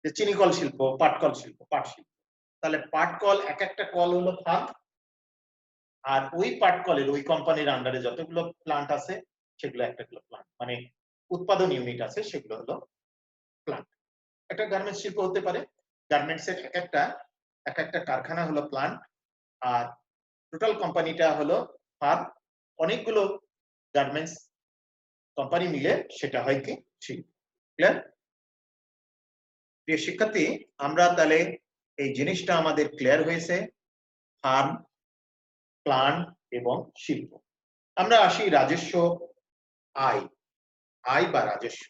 যে চিনিকল শিল্প, পাটকল শিল্প, পাট শিল্প। তাহলে পাটকল এক একটা কল হলো ফার্ম, আর ওই পাটকলের ওই কোম্পানির আন্ডারে যতগুলো প্লান্ট আছে সেগুলো একটা প্লান্ট, মানে উৎপাদন ইউনিট আছে সেগুলো হলো প্লান্ট। একটা গার্মেন্টস শিল্প হতে পারে, গার্মেন্টস এর এক একটা কারখানা হলো প্লান্ট, আর টোটাল কোম্পানিটা হলো ফার্ম। অনেকগুলো গার্মেন্টস কোম্পানি মিলে সেটা হয় কি শিল্প। ক্লিয়ার? প্রিয় শিক্ষার্থী, আমরা তাহলে এই জিনিসটা আমাদের ক্লিয়ার হয়েছে, ফার্ম, প্লান্ট এবং শিল্প। আমরা আসি রাজস্ব, আয় বা রাজস্ব।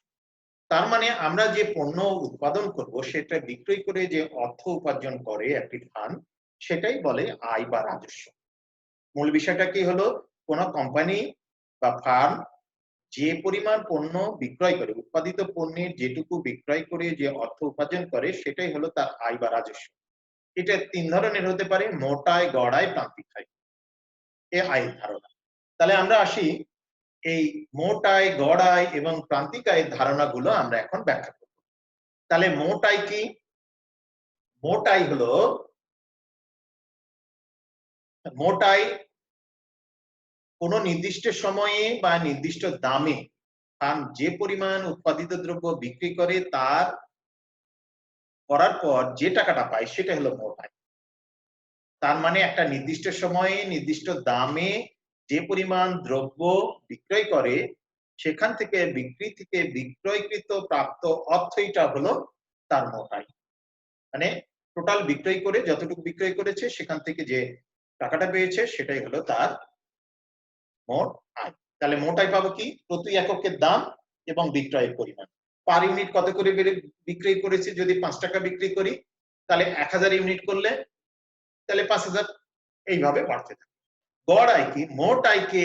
তার মানে আমরা যে পণ্য উৎপাদন করব সেটা বিক্রয় করে যে অর্থ উপার্জন করে একটি ফার্ম, সেটাই বলে আয় বা রাজস্ব। মূল বিষয়টা কি হলো, কোন কোম্পানি বা ফার্ম যে পরিমাণ পণ্য বিক্রয় করে, উৎপাদিত পণ্যের যেটুকু বিক্রয় করে যে অর্থ উপার্জন করে সেটাই হলো তার আয় বা রাজস্ব। এটা 3 ধরনের হতে পারে, মোট আয়, গড় আয়, প্রান্তিক আয়। এ আয়ের ধারণা। তাহলে আমরা আসি এই মোট আয়, গড় আয় এবং প্রান্তিক আয়ের ধারণাগুলো আমরা এখন ব্যাখ্যা করব। তাহলে মোট আয় কি? মোট আয় হলো, মোট আয় কোন নির্দিষ্ট সময়ে বা নির্দিষ্ট দামে ফার্ম যে পরিমাণ উৎপাদিত দ্রব্য বিক্রি করে তার করার পর যে টাকাটা পায় সেটা হলো মোট আয়। তার মানে একটা নির্দিষ্ট সময়ে নির্দিষ্ট দামে যে পরিমাণ দ্রব্য বিক্রয় করে সেখান থেকে বিক্রি থেকে বিক্রয়কৃত প্রাপ্ত অর্থটা হলো তার মোট আয়। মানে টোটাল বিক্রয় করে যতটুকু বিক্রয় করেছে সেখান থেকে যে টাকাটা পেয়েছে সেটাই হলো তার মোট আয়। তাহলে মোট আয় পাবো কি? প্রতি এককের দাম এবং বিক্রয়ের পরিমাণ। পার ইউনিট কত করে বিক্রয় করেছি, যদি 5 টাকা বিক্রি করি তাহলে 1000 ইউনিট করলে তাহলে 5000, এইভাবে বাড়তে থাকে। গড় আয় কি? মোট আয়কে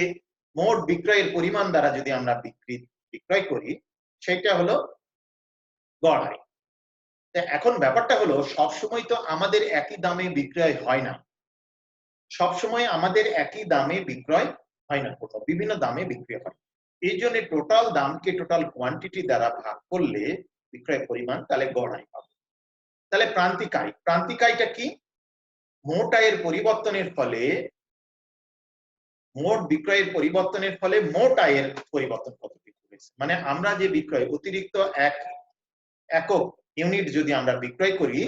মোট বিক্রয়ের পরিমাণ দ্বারা যদি আমরা বিক্রয় করি সেটা হলো গড় আয়। এখন ব্যাপারটা হলো সবসময় তো আমাদের একই দামে বিক্রয় হয় না, সবসময় আমাদের একই দামে বিক্রয় হয় না, কোথাও বিভিন্ন দামে বিক্রয় হয়। এই জন্য টোটাল দামকে টোটাল কোয়ান্টিটি দ্বারা ভাগ করলে বিক্রয় পরিমাণ, তাহলে গড় আয় পাবো। তাহলে প্রান্তিক আয়, প্রান্তিক আয়টা কি? মোট আয়ের পরিবর্তনের ফলে, মোট বিক্রয়ের পরিবর্তনের ফলে মোট আয়ের পরিবর্তন কতটুকু হয়েছে। মানে আমরা যে বিক্রয় অতিরিক্ত একক ইউনিট যদি আমরা বিক্রয় করি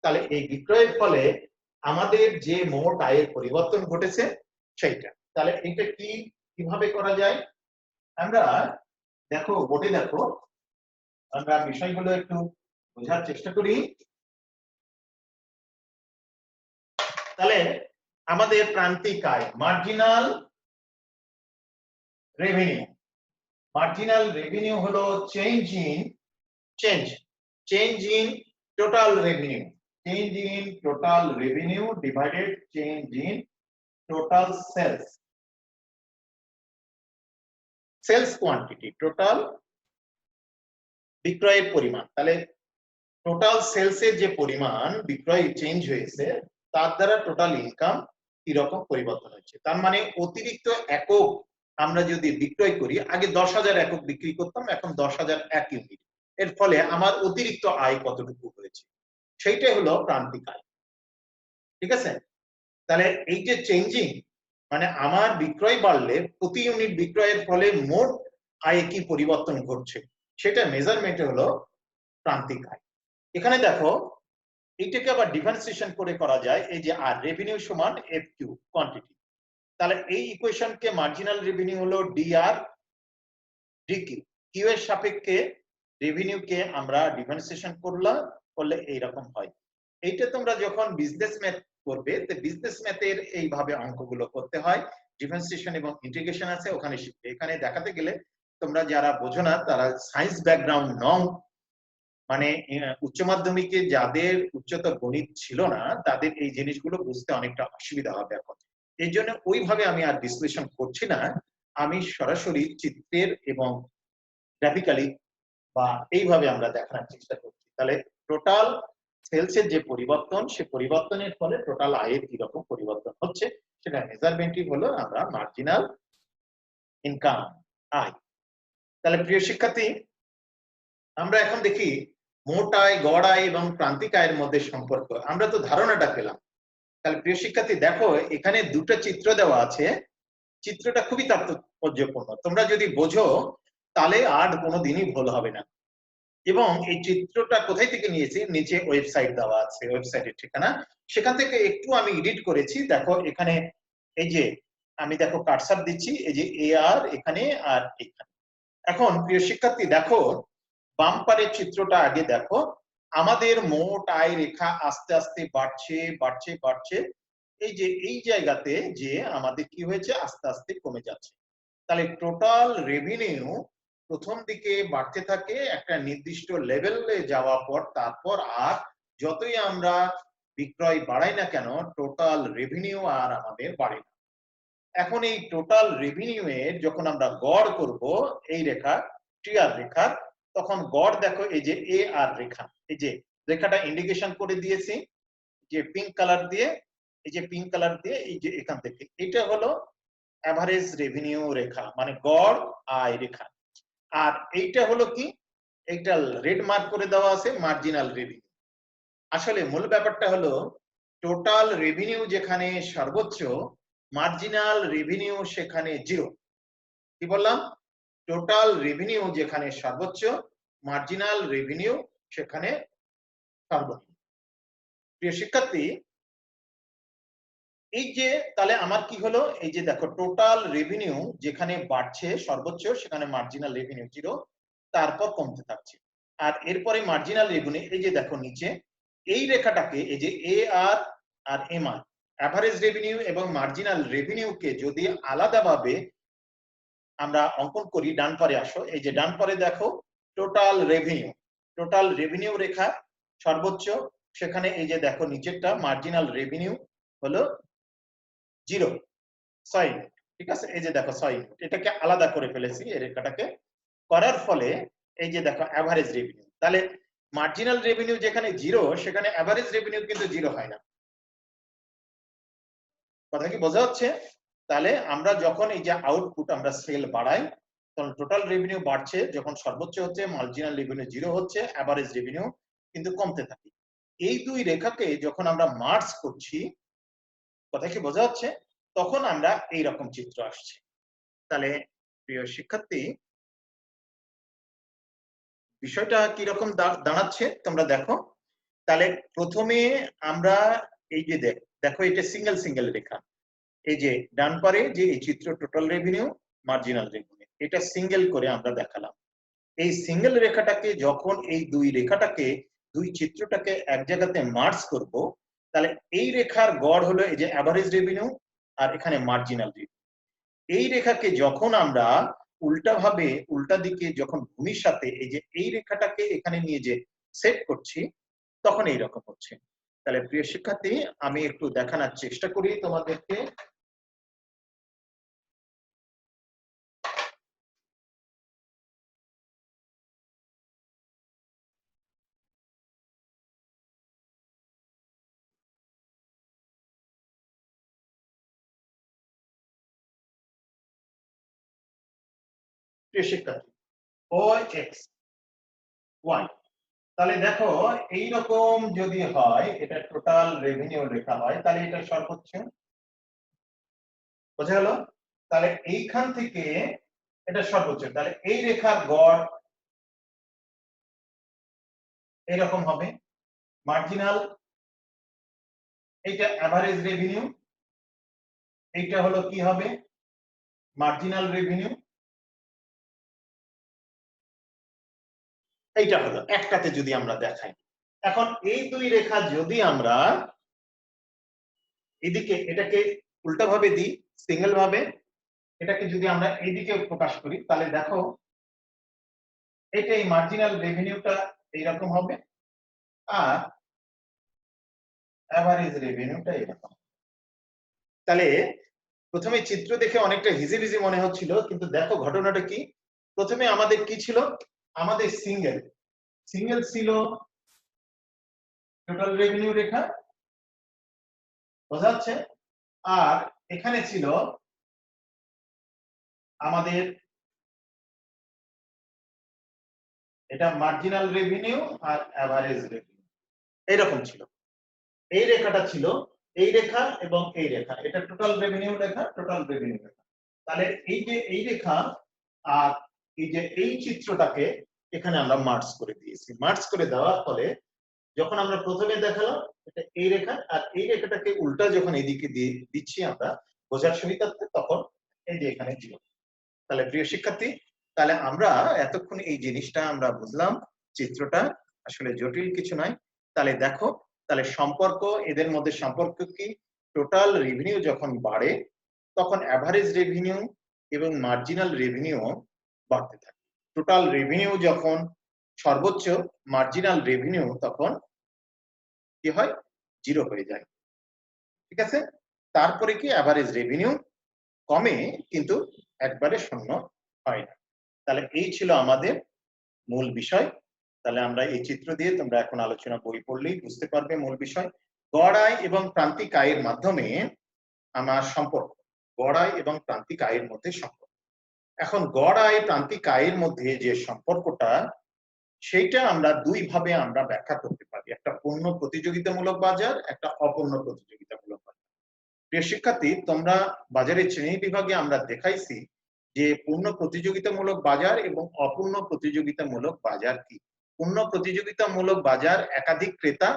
তাহলে এই বিক্রয়ের ফলে আমাদের যে মোট আয়ের পরিবর্তন ঘটেছে সেইটা। তাহলে এটা কিভাবে করা যায়? আমরা দেখো, বোর্ডে দেখো, আমরা বিষয়গুলো একটু বোঝার চেষ্টা করি। তাহলে আমাদের প্রান্তিক আয়, মার্জিনাল রেভিনিউ। মার্জিনাল রেভিনিউ হলো change in total revenue, change in total revenue divided change in total sales quantity, total বিক্রয়ের পরিমাণ। তাহলে টোটাল সেলসের যে পরিমাণ বিক্রয় চেঞ্জ হয়েছে তার দ্বারা টোটাল ইনকাম কিরকম পরিবর্তন হচ্ছে। তার মানে অতিরিক্ত একক আমরা যদি বিক্রয় করি, আগে 10,000 একক বিক্রি করতাম, এখন 10,001 ইউনিট, এর ফলে আমার অতিরিক্ত আয় কতটুকু হয়েছে সেইটাই হলো প্রান্তিক আয়। ঠিক আছে? তাহলে এই যে চেঞ্জিং মানে আমার বিক্রয় বাড়লে প্রতি ইউনিট বিক্রয়ের ফলে মোট আয়ে কি পরিবর্তন ঘটছে সেটা মেজারমেন্ট হলো প্রান্তিক আয়। এখানে দেখো এইটাকে আবার ডিফারেন্সিয়েশন করে করা যায়, এই যে আর রেভিনিউ সমান এফ কিউ কোয়ান্টিটি, তাহলে এই ইকুয়েশনকে মার্জিনাল রেভিনিউ হলো ডিআর ডিকিউ, কিউ এর সাপেক্ষে রেভিনিউকে আমরা ডিফারেন্সিয়েশন করলে এইরকম হয়। এইটা তোমরা যখন বিজনেস ম্যাথ করবে, তো বিজনেস ম্যাথের এইভাবে অঙ্কগুলো করতে হয়, ডিফারেন্সিয়েশন এবং ইন্টিগ্রেশন আছে ওখানে শিখবে। এখানে দেখাতে গেলে তোমরা যারা বোঝো না, তারা সায়েন্স ব্যাকগ্রাউন্ড নও, মানে উচ্চ মাধ্যমিকে যাদের উচ্চতর গণিত ছিল না, তাদের এই জিনিসগুলো বুঝতে অনেকটা অসুবিধা হবে এখন। এই জন্য ওইভাবে আমি আর বিশ্লেষণ করছি না, আমি সরাসরি চিত্রের এবং গ্রাফিক্যালি বা এইভাবে আমরা দেখানোর চেষ্টা করছি। তাহলে টোটাল সেলসের যে পরিবর্তন, সে পরিবর্তনের ফলে টোটাল আয়ের কি রকম পরিবর্তন হচ্ছে সেটা মেজারমেন্টই হলো আমরা মার্জিনাল ইনকাম, আয়। তাহলে প্রিয় শিক্ষার্থী, আমরা এখন দেখি মোট আয়, গড় আয় এবং প্রান্তিক আয়ের মধ্যে সম্পর্ক। আমরা তো ধারণাটা পেলাম। তাহলে প্রিয় শিক্ষার্থী দেখো, এখানে দুটো চিত্র দেওয়া আছে, চিত্রটা খুবই তাৎপর্যপূর্ণ। তোমরা যদি বোঝো তাহলে আর কোনোদিনই ভুল হবে না। এবং এই চিত্রটা কোথায় থেকে নিয়েছি, নিচে ওয়েবসাইট দেওয়া আছে, ওয়েবসাইটের ঠিকানা, সেখান থেকে একটু আমি এডিট করেছি। দেখো এখানে এই যে আমি দেখো কার্সার দিচ্ছি, এই যে এ আর এখানে আর এখানে। এখন প্রিয় শিক্ষার্থী দেখো, বাম পারের চিত্রটা আগে দেখো, আমাদের মোট আয় রেখা আস্তে আস্তে বাড়ছে বাড়ছে বাড়ছে, এই যে এই জায়গাতে যে আমাদের কি হয়েছে, আস্তে আস্তে কমে যাচ্ছে। তাহলে টোটাল রেভিনিউ প্রথম দিকে বাড়তে থাকে একটা নির্দিষ্ট লেভেলে যাওয়ার পর, তারপর আর যতই আমরা বিক্রয় বাড়াই না কেন, টোটাল রেভিনিউ আর আমাদের বাড়ে না। এখন এই টোটাল রেভিনিউ এর যখন আমরা গড় করব, এই রেখা টিআর রেখা, তখন গড় দেখো এই যে এ আর রেখা, এই যে রেখাটা ইন্ডিকেশন করে দিয়েছি যে পিঙ্ক কালার দিয়ে, এই যে পিঙ্ক কালার দিয়ে, এই যে এখান থেকে এটা হলো এভারেজ রেভিনিউ রেখা, মানে গড় আয় রেখা। আর এইটা হলো কি, এইটা রেড মার্ক করে দেওয়া আছে মার্জিনাল রেভিনিউ। আসলে মূল ব্যাপারটা হলো টোটাল রেভিনিউ যেখানে সর্বোচ্চ, মার্জিনাল রেভিনিউ সেখানে জিরো। কি বললাম? টোটাল রেভিনিউ যেখানে সর্বোচ্চ, মার্জিনাল রেভিনিউ সেখানে সর্বনিম্ন। প্রিয় শিক্ষার্থী, এই যে তাহলে আমার কি হলো, এই যে দেখো টোটাল রেভিনিউ যেখানে বাড়ছে সর্বোচ্চ, সেখানে মার্জিনাল রেভিনিউ জিরো, তারপর কমতে থাকছে। আর এরপরে মার্জিনাল রেভিনিউ, এই যে দেখো নিচে এই রেখাটাকে, এই যে এ আর আর এম আর, অ্যাভারেজ রেভিনিউ এবং মার্জিনাল রেভিনিউকে যদি আলাদাভাবে আমরা অঙ্কন করি, ডান পারে আসো, এই যে ডান পারে দেখো টোটাল রেভিনিউ রেখা সর্বোচ্চ, সেখানে এই যে দেখো নিচেরটা মার্জিনাল রেভিনিউ হলো জিরো, 6 ইউনিট। ঠিক আছে, এই যে দেখো 6 ইউনিট, এটাকে আলাদা করে ফেলেছি এই রেখাটাকে, করার ফলে এই যে দেখো অ্যাভারেজ রেভিনিউ। তাহলে মার্জিনাল রেভিনিউ যেখানে জিরো, সেখানে অ্যাভারেজ রেভিনিউ কিন্তু জিরো হয় না। কথা কি বোঝা যাচ্ছে? তাহলে আমরা যখন এই যে আউটপুট আমরা সেল বাড়াই, তখন টোটাল রেভিনিউ বাড়ছে, যখন সর্বোচ্চ হচ্ছে মার্জিনাল রেভিনিউ জিরো হচ্ছে, অ্যাভারেজ রেভিনিউ কিন্তু কমতে থাকে। এই দুই রেখাকে যখন আমরা মার্জ করছি, কথা কি বোঝা যাচ্ছে, তখন আমরা এই রকম চিত্র আসছে। তাহলে প্রিয় শিক্ষার্থী, বিষয়টা কি রকম দাঁড়াচ্ছে তোমরা দেখো। তাহলে প্রথমে আমরা এই যে দেখো এটা সিঙ্গেল রেখা, এই যে ডান পারে যে এই চিত্র টোটাল রেভিনিউ মার্জিনাল রেভিনিউ, এটা সিঙ্গেল করে আমরা দেখালাম। এই সিঙ্গেল রেখাটাকে যখন এই দুই চিত্রটাকে এক জায়গাতে মার্জ করব, তাহলে এই রেখার গড় হলো এই যে অ্যাভারেজ রেভিনিউ, আর এখানে মার্জিনাল রেভিনিউ। এই রেখাকে যখন আমরা উল্টা দিকে যখন ভূমির সাথে এই যে এই রেখাটাকে এখানে নিয়ে যে সেট করছি, তখন এইরকম হচ্ছে। তাহলে প্রিয় শিক্ষার্থী, আমি একটু দেখানোর চেষ্টা করি তোমাদেরকে। প্রিয় শিক্ষার্থী, ও এক্স ওয়াই, তাহলে দেখো এইরকম যদি হয়, এটা টোটাল রেভিনিউ রেখা হয়, তাহলে এটা সর্বোচ্চ, বোঝা গেল? তাহলে এইখান থেকে এটা সর্বোচ্চ, তাহলে এই রেখার গড় এরকম হবে, মার্জিনাল এইটা এভারেজ রেভিনিউ, এইটা হলো কি হবে মার্জিনাল রেভিনিউ, এইটা হলো একটাতে যদি আমরা দেখাই। এখন এই দুই রেখা যদি আমরা এদিকে এটাকে উল্টাভাবে দিই, সিঙ্গেল ভাবে এটাকে যদি আমরা এইদিকে প্রকাশ করি, তাহলে দেখো এটা এই মার্জিনাল রেভিনিউটা এইরকম হবে আর এভারেজ রেভিনিউটা এরকম। তাহলে প্রথমে চিত্র দেখে অনেকটা হিজিবিজি মনে হচ্ছিল, কিন্তু দেখো ঘটনাটা কি। প্রথমে আমাদের কি ছিল, আমাদের সিঙ্গেল ছিল টোটাল রেভিনিউ রেখা, বোঝা যাচ্ছে, আর এখানে ছিল আমাদের এটা মার্জিনাল রেভিনিউ আর এভারেজ রেভিনিউ এইরকম ছিল। এই রেখাটা ছিল এই রেখা এবং এই রেখা, এটা টোটাল রেভিনিউ রেখা, টোটাল রেভিনিউ রেখা। তাহলে এই যে এই রেখা আর এই যে এই চিত্রটাকে এখানে আমরা মার্জ করে দিয়েছি। মার্জ করে দেওয়ার ফলে যখন আমরা প্রথমে দেখালাম এটা এই রেখা আর এই রেখাটাকে উল্টা যখন এইদিকে দিয়ে দিচ্ছি আমরা বোঝার সুবিধার্থে, তখন এই যে এখানে ছিল। তাহলে প্রিয় শিক্ষার্থী, তাহলে আমরা এতক্ষণ এই জিনিসটা আমরা বুঝলাম, চিত্রটা আসলে জটিল কিছু নয়। তাহলে দেখো, তাহলে সম্পর্ক এদের মধ্যে সম্পর্ক কি, টোটাল রেভিনিউ যখন বাড়ে তখন এভারেজ রেভিনিউ এবং মার্জিনাল রেভিনিউ বাড়তে থাকে। টোটাল রেভিনিউ যখন সর্বোচ্চ, মার্জিনাল রেভিনিউ তখন কি হয়, জিরো হয়ে যায়। ঠিক আছে, তারপরে কি এভারেজ রেভিনিউ কমে কিন্তু একবারে শূন্য হয় না। তাহলে এই ছিল আমাদের মূল বিষয়। তাহলে আমরা এই চিত্র দিয়ে তোমরা এখন আলোচনা বই পড়লেই বুঝতে পারবে মূল বিষয়। গড় আয় এবং প্রান্তিক আয়ের মাধ্যমে আমার সম্পর্ক, গড় আয় এবং প্রান্তিক আয়ের মধ্যে সম্পর্ক। এখন গড় আয় প্রান্তিক আয়ের মধ্যে যে সম্পর্কটা, সেইটা আমরা দুই ভাবে আমরা ব্যাখ্যা করতে পারি, একটা পূর্ণ প্রতিযোগিতামূলক বাজার, একটা অপূর্ণ প্রতিযোগিতামূলক বাজার। প্রিয় শিক্ষার্থী, তোমরা বাজারের শ্রেণী বিভাগে আমরা দেখাইছি যে পূর্ণ প্রতিযোগিতামূলক বাজার এবং অপূর্ণ প্রতিযোগিতামূলক বাজার কি। পূর্ণ প্রতিযোগিতামূলক বাজার একাধিক ক্রেতা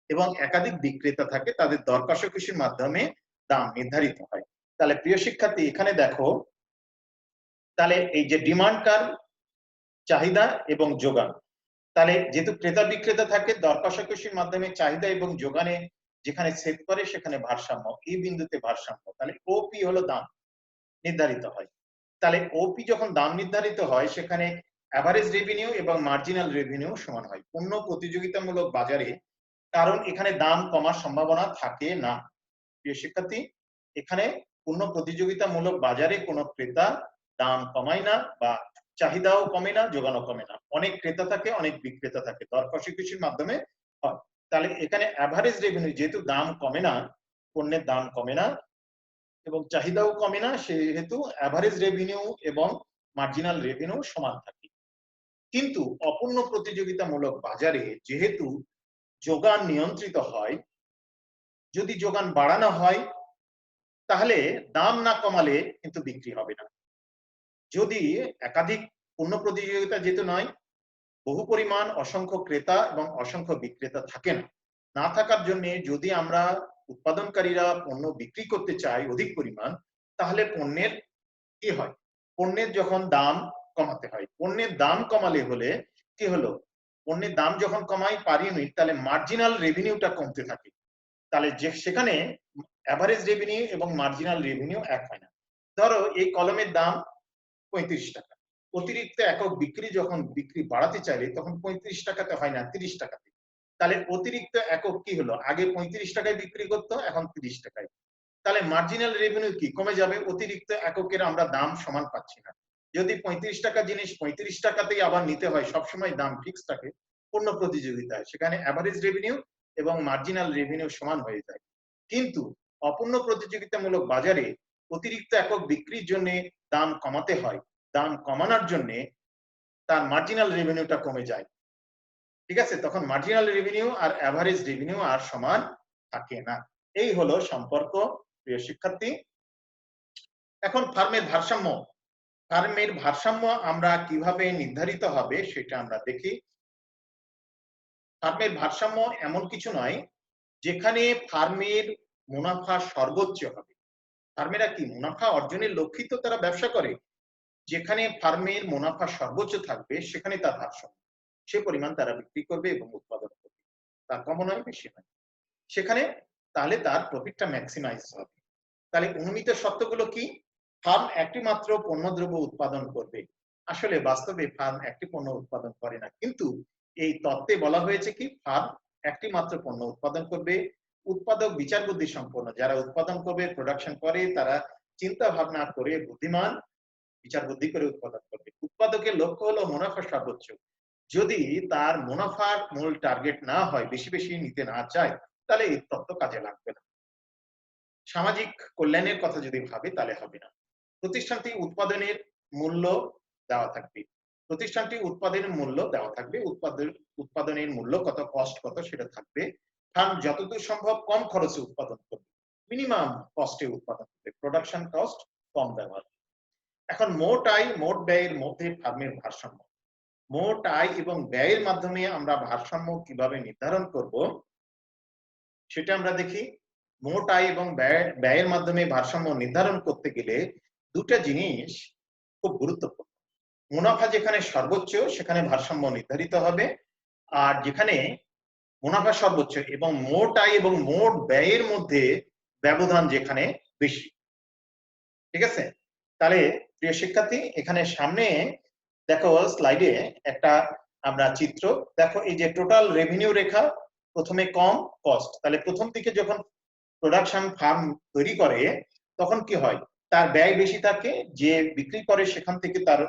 এবং একাধিক বিক্রেতা থাকে, তাদের দর কষাকষির মাধ্যমে দাম নির্ধারিত হয়। তাহলে প্রিয় শিক্ষার্থী, এখানে দেখো, তাহলে এই যে ডিমান্ড কার্ভ, চাহিদা এবং যোগান, তাহলে যেহেতু ক্রেতা বিক্রেতা থাকে, দর কষাকষির মাধ্যমে চাহিদা এবং যোগানে যেখানে ছেদ করে সেখানে ভারসাম্য, এই বিন্দুতে ভারসাম্য, তাহলে ওপি হলো দাম নির্ধারিত হয়। তাহলে ওপি যখন দাম নির্ধারিত হয় সেখানে এভারেজ রেভিনিউ এবং মার্জিনাল রেভিনিউ সমান হয় পূর্ণ প্রতিযোগিতামূলক বাজারে, কারণ এখানে দাম কমার সম্ভাবনা থাকে না। প্রিয় শিক্ষার্থী, এখানে পূর্ণ প্রতিযোগিতামূলক বাজারে কোনো ক্রেতা দাম কমায় না বা চাহিদাও কমে না, যোগানও কমে না, অনেক ক্রেতা থাকে, অনেক বিক্রেতা থাকে, দর কষাকষির মাধ্যমে হয়। তাহলে এখানে এভারেজ রেভিনিউ, যেহেতু দাম কমে না, পণ্যের দাম কমে না এবং চাহিদাও কমে না, সেহেতু এভারেজ রেভিনিউ এবং মার্জিনাল রেভিনিউ সমান থাকে। কিন্তু অপূর্ণ প্রতিযোগিতামূলক বাজারে যেহেতু যোগান নিয়ন্ত্রিত হয়, যদি যোগান বাড়ানো হয় তাহলে দাম না কমালে কিন্তু বিক্রি হবে না। যদি একাধিক পূর্ণ প্রতিযোগিতা যেহেতু নয়, বহু পরিমাণ অসংখ্য ক্রেতা এবং অসংখ্য বিক্রেতা থাকে না, না থাকার জন্য যদি আমরা উৎপাদনকারীরা পণ্য বিক্রি করতে চাই অধিক পরিমাণ, তাহলে পণ্যের কি হয়, পণ্যের যখন দাম কমাতে হয়, পণ্যের দাম কমালে হলে কি হলো, পণ্যের দাম যখন কমাই পার ইউনিট, তাহলে মার্জিনাল রেভিনিউটা কমতে থাকে। তাহলে যে সেখানে এভারেজ রেভিনিউ এবং মার্জিনাল রেভিনিউ এক হয় না। ধরো এই কলমের দাম 35 টাকা, অতিরিক্ত একক বিক্রি যখন বিক্রি বাড়াতে চাইলে তখন 35 টাকাতে হয় না, 30 টাকাতে। তাহলে অতিরিক্ত একক কি হলো, আগে 35 টাকায় বিক্রি করতো, এখন 30 টাকায়। তাহলে মার্জিনাল রেভিনিউ কি কমে যাবে, অতিরিক্ত এককের আমরা দাম সমান পাচ্ছি না। যদি 35 টাকা জিনিস 35 টাকাতেই আবার নিতে হয়, সবসময় দাম ফিক্স থাকে পূর্ণ প্রতিযোগিতায়, সেখানে এভারেজ রেভিনিউ এবং মার্জিনাল রেভিনিউ সমান হয়ে যায়। কিন্তু অপূর্ণ প্রতিযোগিতামূলক বাজারে অতিরিক্ত একক বিক্রির জন্য দাম কমাতে হয়, দাম কমানোর জন্য তার মার্জিনাল রেভিনিউটা কমে যায়। ঠিক আছে, তখন মার্জিনাল রেভিনিউ আর এভারেজ রেভিনিউ আর সমান থাকে না। এই হলো সম্পর্ক প্রিয় শিক্ষার্থী। এখন ফার্মের ভারসাম্য আমরা কিভাবে নির্ধারিত হবে সেটা আমরা দেখি। ফার্মের ভারসাম্য এমন কিছু নয় যেখানে ফার্মের মুনাফা সর্বোচ্চ হবে। ফার্মেরা কি মুনাফা অর্জনের লক্ষ্যেই তো তারা ব্যবসা করে। যেখানে ফার্মের মুনাফা সর্বোচ্চ থাকবে সেখানে তার ভারসাম্য, সে পরিমাণ তারা বিক্রি করবে এবং উৎপাদন করবে, তার কম নয় বেশি নয় সেখানে, তাহলে তার প্রফিটটা ম্যাক্সিমাইজ হবে। তাহলে অনুমিত সত্যগুলো কি? ফার্ম একটি মাত্র পণ্যদ্রব্য উৎপাদন করবে। আসলে বাস্তবে ফার্ম একটি পণ্য উৎপাদন করে না, কিন্তু এই তত্ত্বে বলা হয়েছে কি ফার্ম একটি মাত্র পণ্য উৎপাদন করবে। উৎপাদক বিচার বুদ্ধি সম্পন্ন, যারা উৎপাদন করবে প্রোডাকশন করে তারা চিন্তা ভাবনা করে বুদ্ধিমান বিচার বুদ্ধি করে উৎপাদন করবে। উৎপাদকের লক্ষ্য হলো মুনাফা সর্বোচ্চ। যদি তার মুনাফার মূল টার্গেট না হয়, বেশি বেশি নিতে না চায়, তাহলে এই তত্ত্ব কাজে লাগবে না। সামাজিক কল্যাণের কথা যদি ভাবে তাহলে হবে না। প্রতিষ্ঠানটি উৎপাদনের মূল্য দেওয়া থাকবে, প্রতিষ্ঠানটি উৎপাদনের মূল্য দেওয়া থাকবে, উৎপাদনের মূল্য কত, কস্ট কত সেটা থাকবে। ফার্ম যতদূর সম্ভব কম খরচে উৎপাদন করবে, মিনিমাম কস্টে উৎপাদন করবে, প্রোডাকশন কস্ট কম ব্যবহার। এখন মোট আয় মোট ব্যয়ের মধ্যে ফার্মের ভারসাম্য। মোট আয় এবং ব্যয়ের মাধ্যমে আমরা ভারসাম্য কিভাবে নির্ধারণ করব সেটা আমরা দেখি। মোট আয় এবং ব্যয়ের মাধ্যমে ভারসাম্য নির্ধারণ করতে গেলে দুটো জিনিস খুব গুরুত্বপূর্ণ। মুনাফা যেখানে সর্বোচ্চ সেখানে ভারসাম্য নির্ধারিত হবে, আর যেখানে মুনাফা সর্বোচ্চ এবং মোট আয় এবং মোট ব্যয়ের মধ্যে ব্যবধান যেখানে বেশি। ঠিক আছে? তাহলে প্রিয় শিক্ষার্থী, এখানে সামনে দেখো স্লাইডে একটা আমরা চিত্র দেখো, এই যে টোটাল রেভিনিউ রেখা, প্রথমে কম কস্ট। তাহলে প্রথম দিকে যখন প্রোডাকশন ফার্ম তৈরি করে তখন কি হয়, তার ব্যয় বেশি থাকে, যে বিক্রি করে সেখান থেকে তার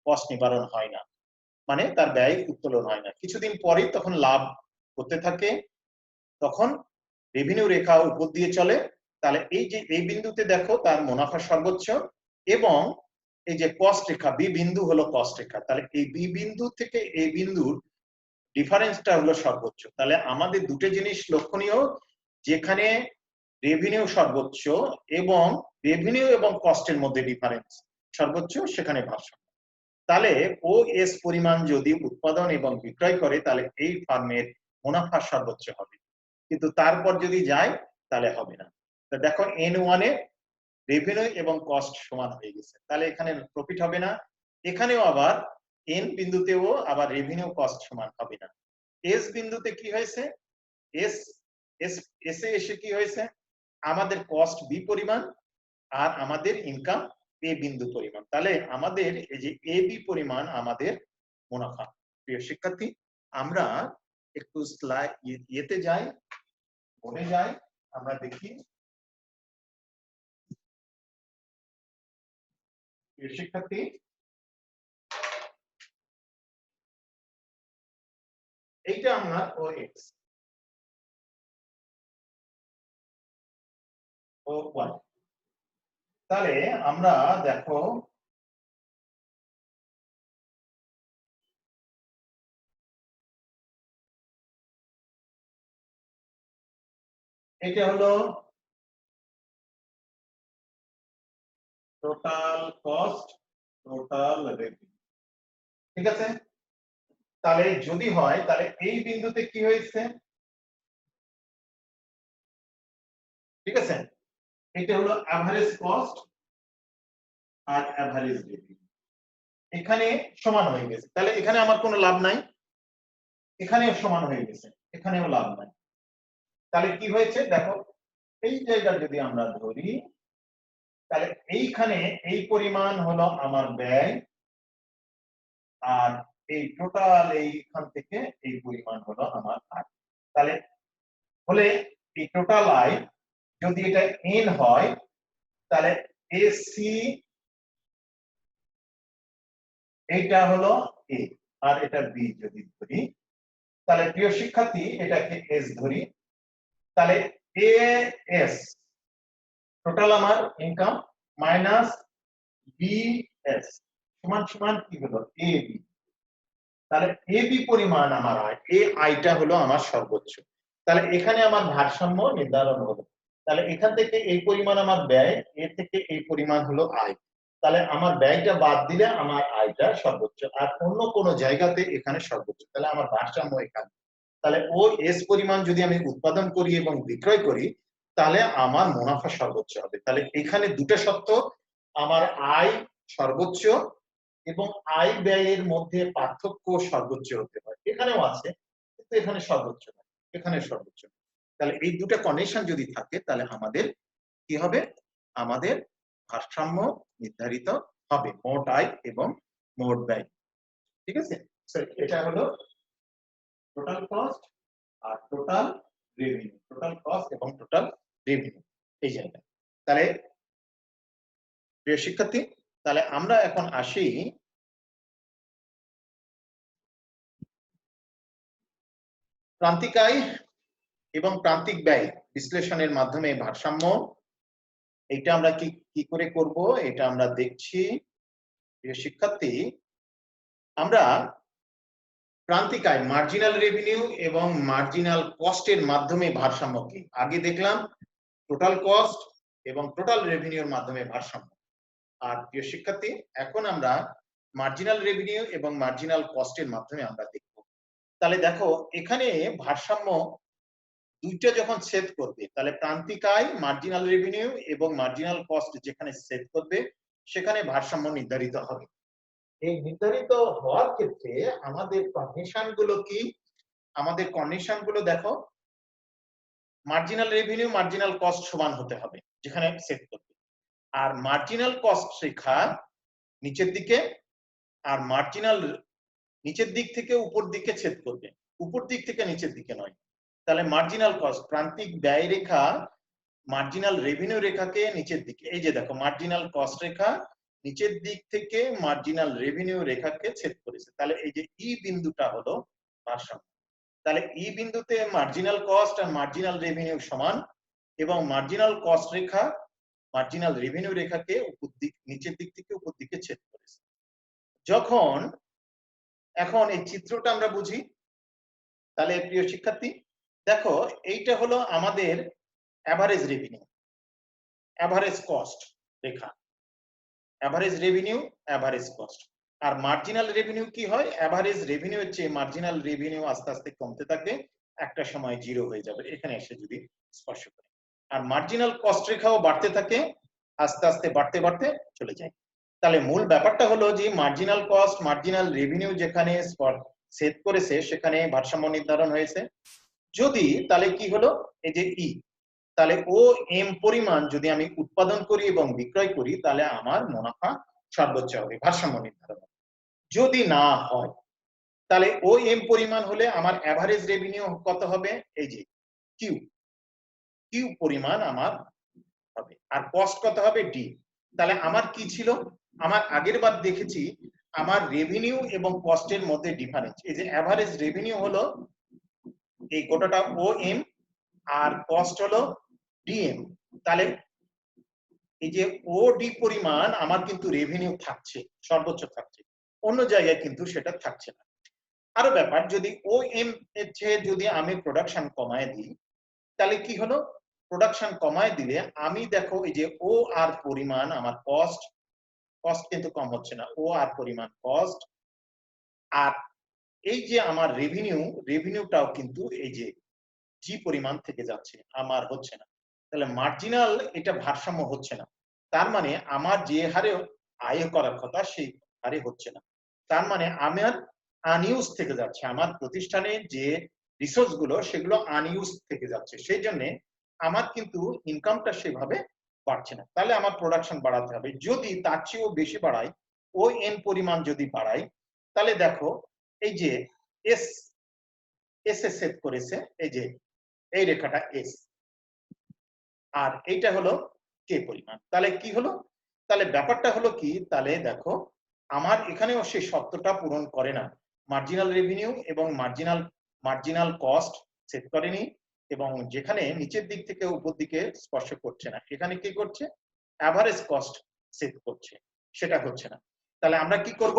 কস্ট নিবারণ হয় না, মানে তার ব্যয় উত্তোলন হয় না। কিছুদিন পরে তখন লাভ করতে থাকে, তখন রেভিনিউ রেখা উপর দিয়ে চলে। তাহলে এই যে এই বিন্দুতে দেখো তার মুনাফা সর্বোচ্চ, এবং এই যে কস্ট রেখা বি বিন্দু হলো কস্ট রেখা, তাহলে এই বি বিন্দু থেকে এই বিন্দুর ডিফারেন্সটা হলো সর্বোচ্চ। তাহলে আমাদের দুটো জিনিস লক্ষণীয়, যেখানে রেভিনিউ সর্বোচ্চ এবং রেভিনিউ এবং কস্টের মধ্যে ডিফারেন্স সর্বোচ্চ, সেখানে ভারসাম্য। তাহলে ও এস পরিমাণ যদি উৎপাদন এবং বিক্রয় করে তাহলে এই ফার্মের মুনাফা সর্বোচ্চ হবে, কিন্তু তারপর যদি যায় তাহলে হবে না। তো দেখো N1 এ রেভিনিউ এবং কস্ট সমান হয়ে গেছে, তাহলে এখানে প্রফিট হবে না। এখানেও আবার এন বিন্দুতেও আবার রেভিনিউ কস্ট সমান হবে না। এস বিন্দুতে কি হয়েছে, এস এস এসে এসে কি হয়েছে, আমাদের কস্ট বি পরিমাণ আর আমাদের ইনকাম এ বিন্দু পরিমাণ। তাহলে আমাদের এই যে এ বি পরিমাণ আমাদের মুনাফা। প্রিয় শিক্ষার্থী, আমরা একটু স্লাইড ইয়েতে যাই, বোর্ডে যাই, আমরা দেখি। প্রিয় শিক্ষার্থী, এইটা আমরা ও এক্স ও ওয়াই। তাহলে আমরা দেখো এটা হলো টোটাল কস্ট, টোটাল রেভিনিউ। ঠিক আছে? তাহলে যদি হয় তাহলে এই বিন্দুতে কি হয়েছে, ঠিক আছে, এটা হলো অ্যাভারেজ কস্ট আর অ্যাভারেজ রেভিনিউ, এখানে সমান হয়ে গেছে। তাহলে এখানে আমার কোনো লাভ নাই, এখানেও সমান হয়ে গেছে, এখানেও লাভ নাই। তাহলে কি হয়েছে দেখো, এই জায়গা যদি আমরা ধরি তাহলে এইখানে এই পরিমাণ হলো আমার ব্যয়, আর এই টোটাল এইখান থেকে এই পরিমাণ হলো আমার আয়। তাহলে হলে এই টোটাল আয় যদি এটা এন হয় তাহলে এসি এইটা হলো এ আর এটা বি যদি ধরি, তাহলে প্রিয় শিক্ষার্থী এটাকে এস ধরি, তাহলে এ এস টোটাল আমার ইনকাম মাইনাস বি এস সমান সমান কি হলো এ বি। তাহলে এ বি পরিমাণ আমার আয়, এই আয়টা হলো আমার সর্বোচ্চ। তাহলে এখানে আমার ভারসাম্য নির্ধারণ হলো। তাহলে এখান থেকে এই পরিমাণ আমার ব্যয়, এর থেকে এই পরিমাণ হলো আয়। তাহলে আমার ব্যয়টা বাদ দিলে আমার আয়টা সর্বোচ্চ, আর অন্য কোনো জায়গাতে এখানে সর্বোচ্চ। তাহলে আমার ভারসাম্য এখানে। তাহলে ও এস পরিমাণ যদি আমি উৎপাদন করি এবং বিক্রয় করি, তাহলে আমার মুনাফা সর্বোচ্চ হবে। তাহলে এখানে দুটো শর্ত, আমার আয় সর্বোচ্চ এবং আয় ব্যয়ের মধ্যে পার্থক্য সর্বোচ্চ হতে হয়। এখানেও আছে, কিন্তু এখানে সর্বোচ্চ নয়, এখানে সর্বোচ্চ। তাহলে এই দুটো কন্ডিশন যদি থাকে, তাহলে আমাদের কি হবে, আমাদের ভারসাম্য নির্ধারিত হবে, মোট আয় এবং মোট ব্যয়। ঠিক আছে, এটা হলো টোটাল কস্ট আর টোটাল রেভিনিউ, টোটাল কস্ট এবং টোটাল রেভিনিউ এই জায়গা। তাহলে প্রিয় শিক্ষার্থী, তাহলে আমরা এখন আসি প্রান্তিক আয় এবং প্রান্তিক ব্যয় বিশ্লেষণের মাধ্যমে ভারসাম্য। এটা আমরা কি করে করব, এটা আমরা দেখছি। প্রিয় শিক্ষার্থী, আমরা প্রান্তিক আয় মার্জিনাল রেভিনিউ এবং মার্জিনাল কস্টের মাধ্যমে ভারসাম্য কি আগে দেখলাম, টোটাল কস্ট এবং টোটাল রেভিনিউর মাধ্যমে ভারসাম্য। আর প্রিয় শিক্ষার্থী, এখন আমরা মার্জিনাল রেভিনিউ এবং মার্জিনাল কস্টের মাধ্যমে আমরা দেখব। তাহলে দেখো, এখানে ভারসাম্য দুইটা যখন সেট করবে, তাহলে প্রান্তিক আয় মার্জিনাল রেভিনিউ এবং মার্জিনাল কস্ট যেখানে সেট করবে, সেখানে ভারসাম্য নির্ধারিত হবে। এই নির্ধারিত হওয়ার ক্ষেত্রে আমাদের কন্ডিশন গুলো কি, আমাদের কন্ডিশন গুলো দেখো, মার্জিনাল রেভিনিউ মার্জিনাল কস্ট সমান হতে হবে যেখানে সেট করবে, আর মার্জিনাল কস্ট রেখা নিচের দিকে, আর মার্জিনাল নিচের দিক থেকে উপর দিকে ছেদ করবে, উপর দিক থেকে নিচের দিকে নয়। তাহলে মার্জিনাল কস্ট প্রান্তিক ব্যয় রেখা মার্জিনাল রেভিনিউ রেখাকে নিচের দিকে, এই যে দেখো মার্জিনাল কস্ট রেখা নিচের দিক থেকে মার্জিনাল রেভিনিউ রেখাকে ছেদ করেছে। তাহলে এই যে ই বিন্দুটা হলো ভারসাম্য। তাহলে ই বিন্দুতে মার্জিনাল কস্ট আর মার্জিনাল রেভিনিউ সমান, এবং মার্জিনাল কস্ট রেখা মার্জিনাল রেভিনিউ রেখাকে উপর দিক নিচের দিক থেকে উপর দিকে ছেদ করেছে। যখন এখন এই চিত্রটা আমরা বুঝি, তাহলে প্রিয় শিক্ষার্থী দেখো, এইটা হলো আমাদের এভারেজ রেভিনিউ, এভারেজ কস্ট রেখা, এভারেজ রেভিনিউ, এভারেজ কস্ট। আর মার্জিনাল রেভিনিউ কি হয়, এভারেজ রেভিনিউ এর চেয়ে মার্জিনাল রেভিনিউ আস্তে আস্তে কমতে থাকে, একটা সময় জিরো হয়ে যাবে এখানে এসে যদি স্পর্শ করে। আর মার্জিনাল কস্ট রেখাও বাড়তে থাকে, আস্তে আস্তে বাড়তে বাড়তে চলে যায়। তাহলে মূল ব্যাপারটা হলো যে মার্জিনাল কস্ট মার্জিনাল রেভিনিউ যেখানে সেট করেছে সেখানে ভারসাম্য নির্ধারণ হয়েছে। যদি তাহলে কি হলো, এই যে ই, তাহলে ও এম পরিমাণ যদি আমি উৎপাদন করি এবং বিক্রয় করি, তাহলে আমার মুনাফা সর্বোচ্চ হবে, ভারসাম্য নির্ধারণ। যদি না হয়, তাহলে ও এম পরিমাণ হলে আমার এভারেজ রেভিনিউ কত হবে, এই যে কিউ, কিউ পরিমাণ আমার হবে, আর কস্ট কত হবে ডি। তাহলে আমার কি ছিল, আমার আগের বার দেখেছি আমার রেভিনিউ এবং কস্টের মধ্যে ডিফারেন্স, এই যে এভারেজ রেভিনিউ হলো এই গোটাটা ও এম, আর কস্ট হলো ডিএম। তাহলে এই যে ও ডি পরিমাণ আমার কিন্তু রেভিনিউ থাকছে, সর্বোচ্চ থাকছে, অন্য জায়গায় কিন্তু সেটা থাকছে না। আরো ব্যাপার, যদি ও এম এর চেয়ে যদি আমি প্রোডাকশন কমায় দিই, তাহলে কি হলো, প্রোডাকশন কমায় দিলে আমি দেখো এই যে ও আর পরিমাণ আমার কস্ট, কস্ট কিন্তু কম হচ্ছে না, ও আর পরিমাণ কস্ট, আর এই যে আমার রেভিনিউ, রেভিনিউটাও কিন্তু এই যে জি পরিমাণ থেকে যাচ্ছে, আমার হচ্ছে না। তাহলে মার্জিনাল এটা ভারসাম্য হচ্ছে না, তার মানে আমার যে হারে আয় করার কথা সেই হারে হচ্ছে না। তার মানে আমার আনইউজ থেকে যাচ্ছে, আমার প্রতিষ্ঠানে যে রিসোর্স গুলো সেগুলো আনইউজ থেকে যাচ্ছে, সেই জন্য আমার কিন্তু ইনকামটা সেভাবে বাড়ছে না। তাহলে আমার প্রোডাকশন বাড়াতে হবে, যদি তার চেয়েও বেশি বাড়াই, ও এন পরিমাণ যদি বাড়াই, তাহলে দেখো এই যে এস, এস এ সেট করেছে, এই যে এই রেখাটা এস, আর এইটা হলো কে পরিমাণ। তাহলে কি হলো, তাহলে ব্যাপারটা হলো কি, তাহলে দেখো আমার এখানেও সেই শর্তটা পূরণ করে না, মার্জিনাল রেভিনিউ এবং মার্জিনাল কস্ট সেট করেনি, এবং যেখানে নিচের দিক থেকে উপর দিকে স্পর্শ করছে না, এখানে কি করছে, এভারেজ কস্ট সেট করছে, সেটা হচ্ছে না। তাহলে আমরা কি করব,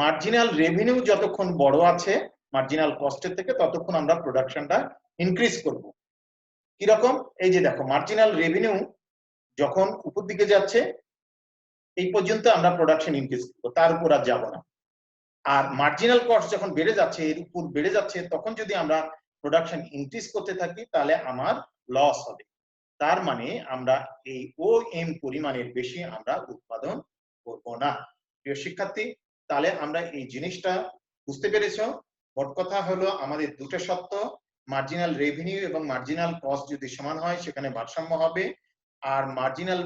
মার্জিনাল রেভিনিউ যতক্ষণ বড় আছে মার্জিনাল কস্টের থেকে, ততক্ষণ আমরা প্রোডাকশনটা ইনক্রিজ করব। কিরকম? এই যে দেখো মার্জিনাল রেভিনিউ যখন উপর দিকে যাচ্ছে এই পর্যন্ত আমরা প্রোডাকশন ইনক্রিজ করবো, তার উপর আর যাবো না। আর মার্জিনাল কস্ট যখন বেড়ে যাচ্ছে, এর উপর বেড়ে যাচ্ছে, তখন যদি আমরা প্রোডাকশন ইনক্রিজ করতে থাকি তাহলে আমার লস হবে। তার মানে আমরা এই OM পরিমাণের বেশি আমরা উৎপাদন করব না। প্রিয় শিক্ষার্থী, তাহলে আমরা এই জিনিসটা বুঝতে পেরেছো? মোট কথা হলো আমাদের দুটো সত্য, মার্জিনাল রেভিনিউ এবং মার্জিনাল কস্ট যদি সমান হয় সেখানে ভারসাম্য হবে। আর মার্জিনাল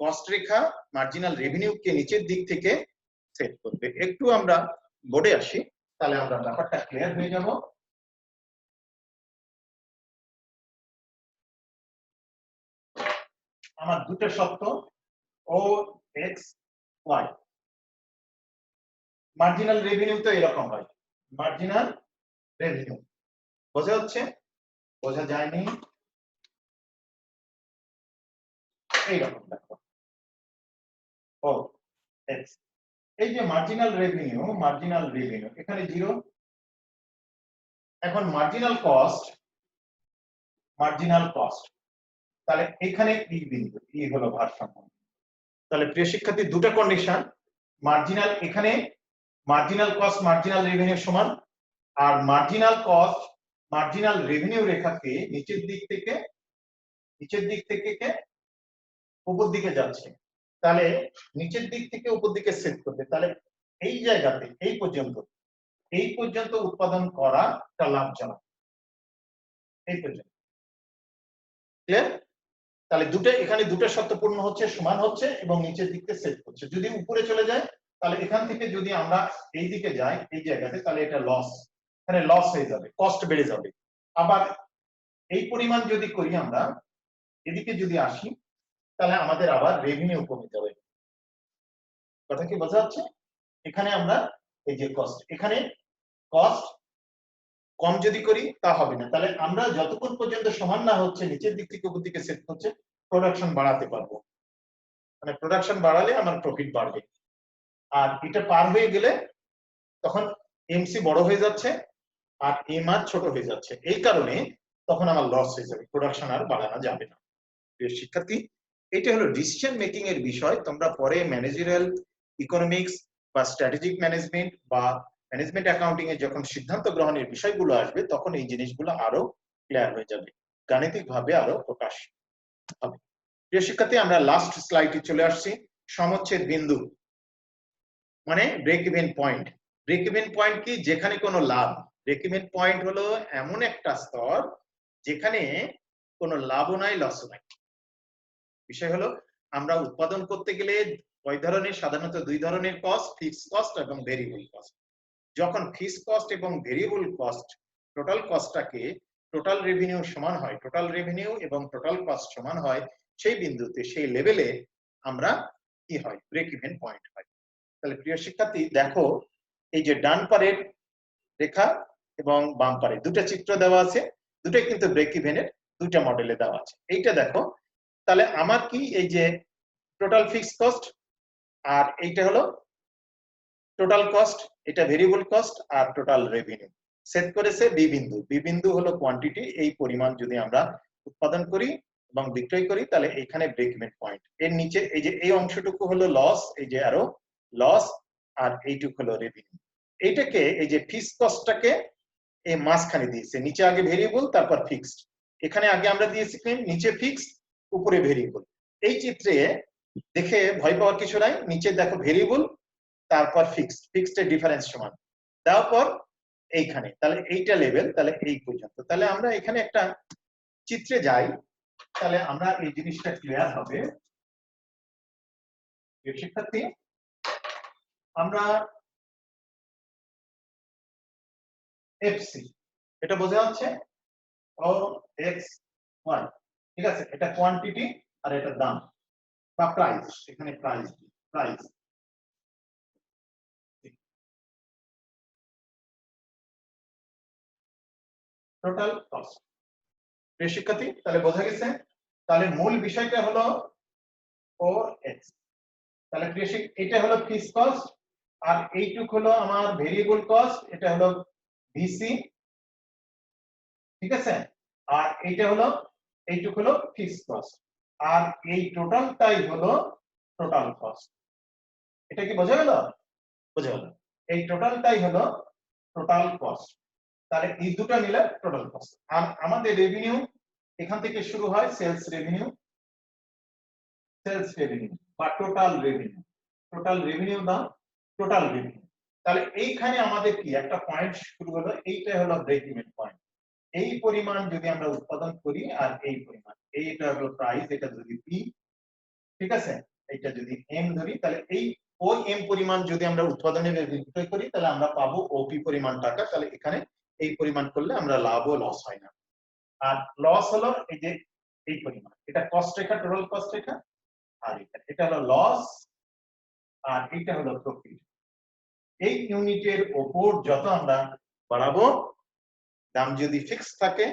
কস্ট রেখা মার্জিনাল রেভিনিউকে নিচের দিক থেকে সেট করবে। একটু আমরা বোর্ডে আসি, তাহলে আমরা ব্যাপারটা ক্লিয়ার হয়ে যাব। আমার দুটো সত্য OX Y। মার্জিনাল রেভিনিউ তো এরকম হয়, মার্জিনাল রেভিনিউ বোঝা হচ্ছে? বোঝা যায়নি? এইরকম দেখো OX, এই যে মার্জিনাল রেভিনিউ এখানে 0। এখন মার্জিনাল কস্ট তাহলে এখানে ই বিন্দু, ই হলো ভারসাম্য। তাহলে প্রিয় শিক্ষার্থী দুটো কন্ডিশন, মার্জিনাল এখানে মার্জিনাল কস্ট মার্জিনাল রেভিনিউ সমান, আর মার্জিনাল কস্ট মার্জিনাল রেভিনিউ রেখাকে নিচের দিক থেকে উপর দিকে যাচ্ছে, তাহলে নিচের দিক থেকে উপর দিকে সেট করবে। তাহলে এই জায়গাতে এই পর্যন্ত উৎপাদন করা লাভজনক, এই পর্যন্ত। ক্লিয়ার? তাহলে এখানে দুটো শর্ত পূর্ণ হচ্ছে, সমান হচ্ছে এবং নিচের দিকে সেট করছে। যদি উপরে চলে যায় তাহলে এখান থেকে যদি আমরা এই দিকে যাই এই জায়গাতে, তাহলে এটা লস, এখানে লস হয়ে যাবে, কস্ট বেড়ে যাবে। আবার এই পরিমাণ যদি করি আমরা, এদিকে যদি আসি তাহলে আমাদের আবার রেভিনিউ কমে যাবে। কথা কি বোঝা যাচ্ছে? এখানে আমরা এই যে কস্ট, এখানে কস্ট কম যদি করি তা হবে না। তাহলে আমরা যতক্ষণ পর্যন্ত সমান না হচ্ছে, নিচের দিক থেকে উপর দিকে সেট হচ্ছে, প্রোডাকশন বাড়াতে পারবো। মানে প্রোডাকশন বাড়ালে আমার প্রফিট বাড়বে। আর এটা পার হয়ে গেলে তখন এমসি বড় হয়ে যাচ্ছে আর এমআর ছোট হয়ে যাচ্ছে, এই কারণে তখন আমার লস হয়ে যাবে, প্রোডাকশন আর বাড়ানো যাবে না। প্রিয় শিক্ষার্থী, এটা হলো ডিসিশন মেকিং এর বিষয়। তোমরা পরে ম্যানেজারিয়াল ইকোনমিক্স বা স্ট্র্যাটেজিক ম্যানেজমেন্ট বা ম্যানেজমেন্ট অ্যাকাউন্টিং এ যখন সিদ্ধান্ত গ্রহণের বিষয়গুলো আসবে তখন এই জিনিসগুলো আরো ক্লিয়ার হয়ে যাবে, গাণিতিক ভাবে আরো প্রকাশ হবে। প্রিয় শিক্ষার্থী, আমরা লাস্ট স্লাইডে চলে আসছি। সমচ্ছেদ বিন্দু মানে break even point. Break even point কি? যেখানে কোনো লাভ। ব্রেক ইভেন পয়েন্ট হলো এমন একটা স্তর যেখানে কোনো লাভও নাই লসও নাই। বিষয় হলো আমরা উৎপাদন করতে গেলে কয় ধরনের? সাধারণত দুই ধরনের কস্ট, ফিক্সড কস্ট এবং ভেরিয়েবল কস্ট। যখন ফিক্সড কস্ট এবং ভেরিয়েবল কস্ট টোটাল কস্টটাকে টোটাল রেভিনিউ সমান হয়, টোটাল রেভিনিউ এবং টোটাল কস্ট সমান হয়, সেই বিন্দুতে সেই লেভেলে আমরা কি হয়? ব্রেক ইভেন পয়েন্ট হয়। তাহলে প্রিয় শিক্ষার্থী দেখো, এই যে ডান পারের রেখা এবং বাম পারে দুটো চিত্র দেওয়া আছে, দুটোই কিন্তু ব্রেক ইভেনের দুইটা মডেলে দেওয়া আছে। এইটা দেখো, তাহলে আমার কি এই যে টোটাল ফিক্সড কস্ট আর এইটা হলো টোটাল কস্ট, এটা ভেরিয়েবল কস্ট আর টোটাল রেভিনিউ সেট করেছে বি বিন্দু। বি বিন্দু হলো কোয়ান্টিটি, এই পরিমাণ যদি আমরা উৎপাদন করি এবং বিক্রয় করি তাহলে এখানে ব্রেক ইভেন পয়েন্ট। এর নিচে এই যে এই অংশটুকু হলো লস, এই যে আরো লস, আর এইটুকু হলো রেভিনিউ। এইটাকে এই যে ফিক্সড কস্টটাকে এই মাঝখানে দিয়েছে, নিচে আগে ভেরিয়েবল তারপর ফিক্সড। এখানে আগে আমরা দিয়েছি নিচে ফিক্সড উপরে ভেরিয়েবল। এই চিত্রে দেখে ভয় পাওয়ার কিছু নাই, নিচে দেখো ভেরিয়েবল তারপর ফিক্সড, ফিক্সড এর ডিফারেন্স সমান, তারপর এইখানে তাহলে এইটা লেভেল, তাহলে এই পর্যন্ত। তাহলে আমরা এখানে একটা চিত্রে যাই, তাহলে আমরা এই জিনিসটা ক্লিয়ার হবে। শিক্ষার্থী, আমরা এফসি এটা বোঝা যাচ্ছে, ও এক্স ওয়াই, ঠিক আছে? এটা কোয়ান্টিটি আর এটা দাম বা প্রাইস, এখানে প্রাইস টোটাল কস্ট। প্রিয় শিক্ষার্থী, তাহলে বোঝা গেছে? তাহলে মূল বিষয়টা হলো ও এক্স। তাহলে প্রিয় শিক্ষার্থী, এটা হলো ফিক্সড কস্ট আর এইটুক হলো আমার ভেরিয়েবল কস্ট, এটা হলো ভিসি, ঠিক আছে? আর এইটুক হলো ফিক্সড কস্ট, আর এই টোটালটাই হলো টোটাল কস্ট। এটা কি বোঝা গেল? বোঝা গেল। এই টোটালটাই হলো টোটাল কস্ট। তাহলে এই দুটো মিলে টোটাল কস্ট। আর আমাদের রেভিনিউ এখান থেকে শুরু হয়, সেলস রেভিনিউ বা টোটাল রেভিনিউ দাম, টোটাল রেভিনিউ। তাহলে এইখানে আমাদের কি একটা পয়েন্ট শুরু হলো, এইটা হলো ব্রেক ইভেন পয়েন্ট। এই পরিমাণ যদি আমরা উৎপাদন করি আর এই পরিমাণ, এইটা হলো প্রাইস, এটা যদি পি, ঠিক আছে, এটা যদি এম ধরি, তাহলে এই ওই এম পরিমাণ যদি আমরা উৎপাদনে বিক্রয় করি তাহলে আমরা পাবো ওপি পরিমাণ টাকা। তাহলে এখানে এই পরিমাণ করলে আমরা লাভ ও লস হয় না। আর লস হলো এই যে এই পরিমাণ, এটা কস্ট রেখা, টোটাল কস্ট রেখা, আর এটা হলো লস, আর এটা হলো প্রফিট। এই ইউনিটের উপর যত আমরা বাড়াবো, দাম যদি ফিক্স থাকে,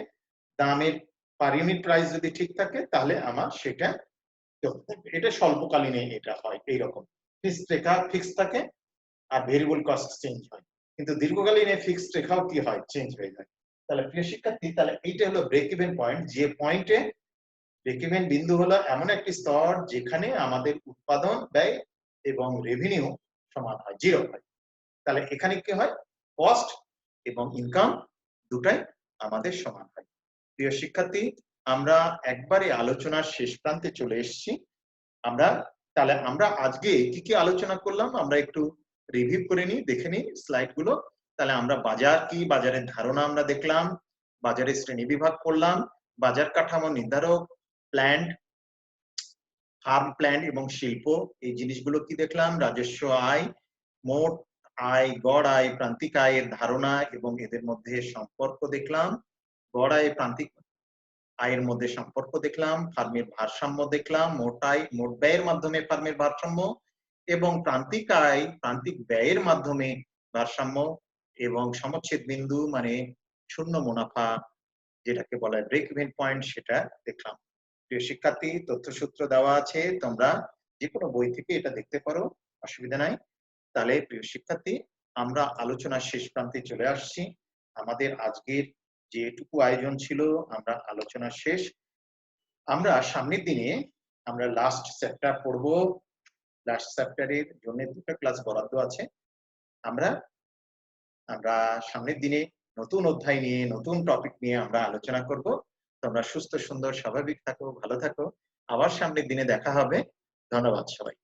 দামের পার ইউনিট প্রাইস যদি ঠিক থাকে, তাহলে আমার সেটা এটা স্বল্পকালীনে এটা হয় এইরকম, ফিক্সড রেখা ফিক্স থাকে আর ভেরিয়েবল কস্ট চেঞ্জ হয়। কিন্তু দীর্ঘকালীনে ফিক্সড রেখাও কি হয়, চেঞ্জ হয়ে যায়। তাহলে প্রিয় শিক্ষার্থী, তাহলে এইটা হলো ব্রেক ইভেন পয়েন্ট, যে পয়েন্টে ব্রেক ইভেন বিন্দু হলো এমন একটি স্তর যেখানে আমাদের উৎপাদন ব্যয় এবং রেভিনিউ সমান হয়, জিরো হয়। তাহলে এখানে কি হয়, কস্ট এবং ইনকাম দুটাই আমাদের সমান হয়। প্রিয় শিক্ষার্থী, আমরা একবারে আলোচনার শেষ প্রান্তে চলে এসেছি। তাহলে আমরা আজকে কি কি আলোচনা করলাম আমরা একটু রিভিউ করে নিই, দেখে নিই স্লাইড গুলো। তাহলে আমরা বাজার কি, বাজারের ধারণা আমরা দেখলাম, বাজারের শ্রেণী বিভাগ করলাম, বাজার কাঠামো নির্ধারক, প্ল্যান্ট, ফার্ম প্ল্যান্ট এবং শিল্প, এই জিনিসগুলো কি দেখলাম, রাজস্ব আয়, মোট আয়, গড় আয়, প্রান্তিক আয়ের ধারণা এবং এদের মধ্যে সম্পর্ক দেখলাম, গড় আয় প্রান্তিক আয়ের মধ্যে সম্পর্ক দেখলাম, ফার্মের ভারসাম্য দেখলাম, মোট আয় মোট ব্যয়ের মাধ্যমে ফার্মের ভারসাম্য, এবং প্রান্তিক আয় প্রান্তিক ব্যয়ের মাধ্যমে ভারসাম্য, এবং সমচ্ছেদ বিন্দু মানে শূন্য মুনাফা যেটাকে বলা হয় ব্রেক ইভেন পয়েন্ট, সেটা দেখলাম। প্রিয় শিক্ষার্থী, তথ্যসূত্র দেওয়া আছে, তোমরা যে কোনো বই থেকে এটা দেখতে পারো, অসুবিধা নাই। তাহলে প্রিয় শিক্ষার্থী, আমরা আলোচনার শেষ প্রান্তে চলে আসছি। আমাদের আজকের যেটুকু আয়োজন ছিল আমরা আলোচনা শেষ। আমরা সামনের দিনে আমরা লাস্ট চ্যাপ্টার পড়ব। লাস্ট চ্যাপ্টারের জন্য দুটো ক্লাস বরাদ্দ আছে। আমরা সামনের দিনে নতুন অধ্যায় নিয়ে, নতুন টপিক নিয়ে আমরা আলোচনা করব। তোমরা সুস্থ সুন্দর স্বাভাবিক থাকো, ভালো থাকো। আবার সামনের দিনে দেখা হবে। ধন্যবাদ সবাই।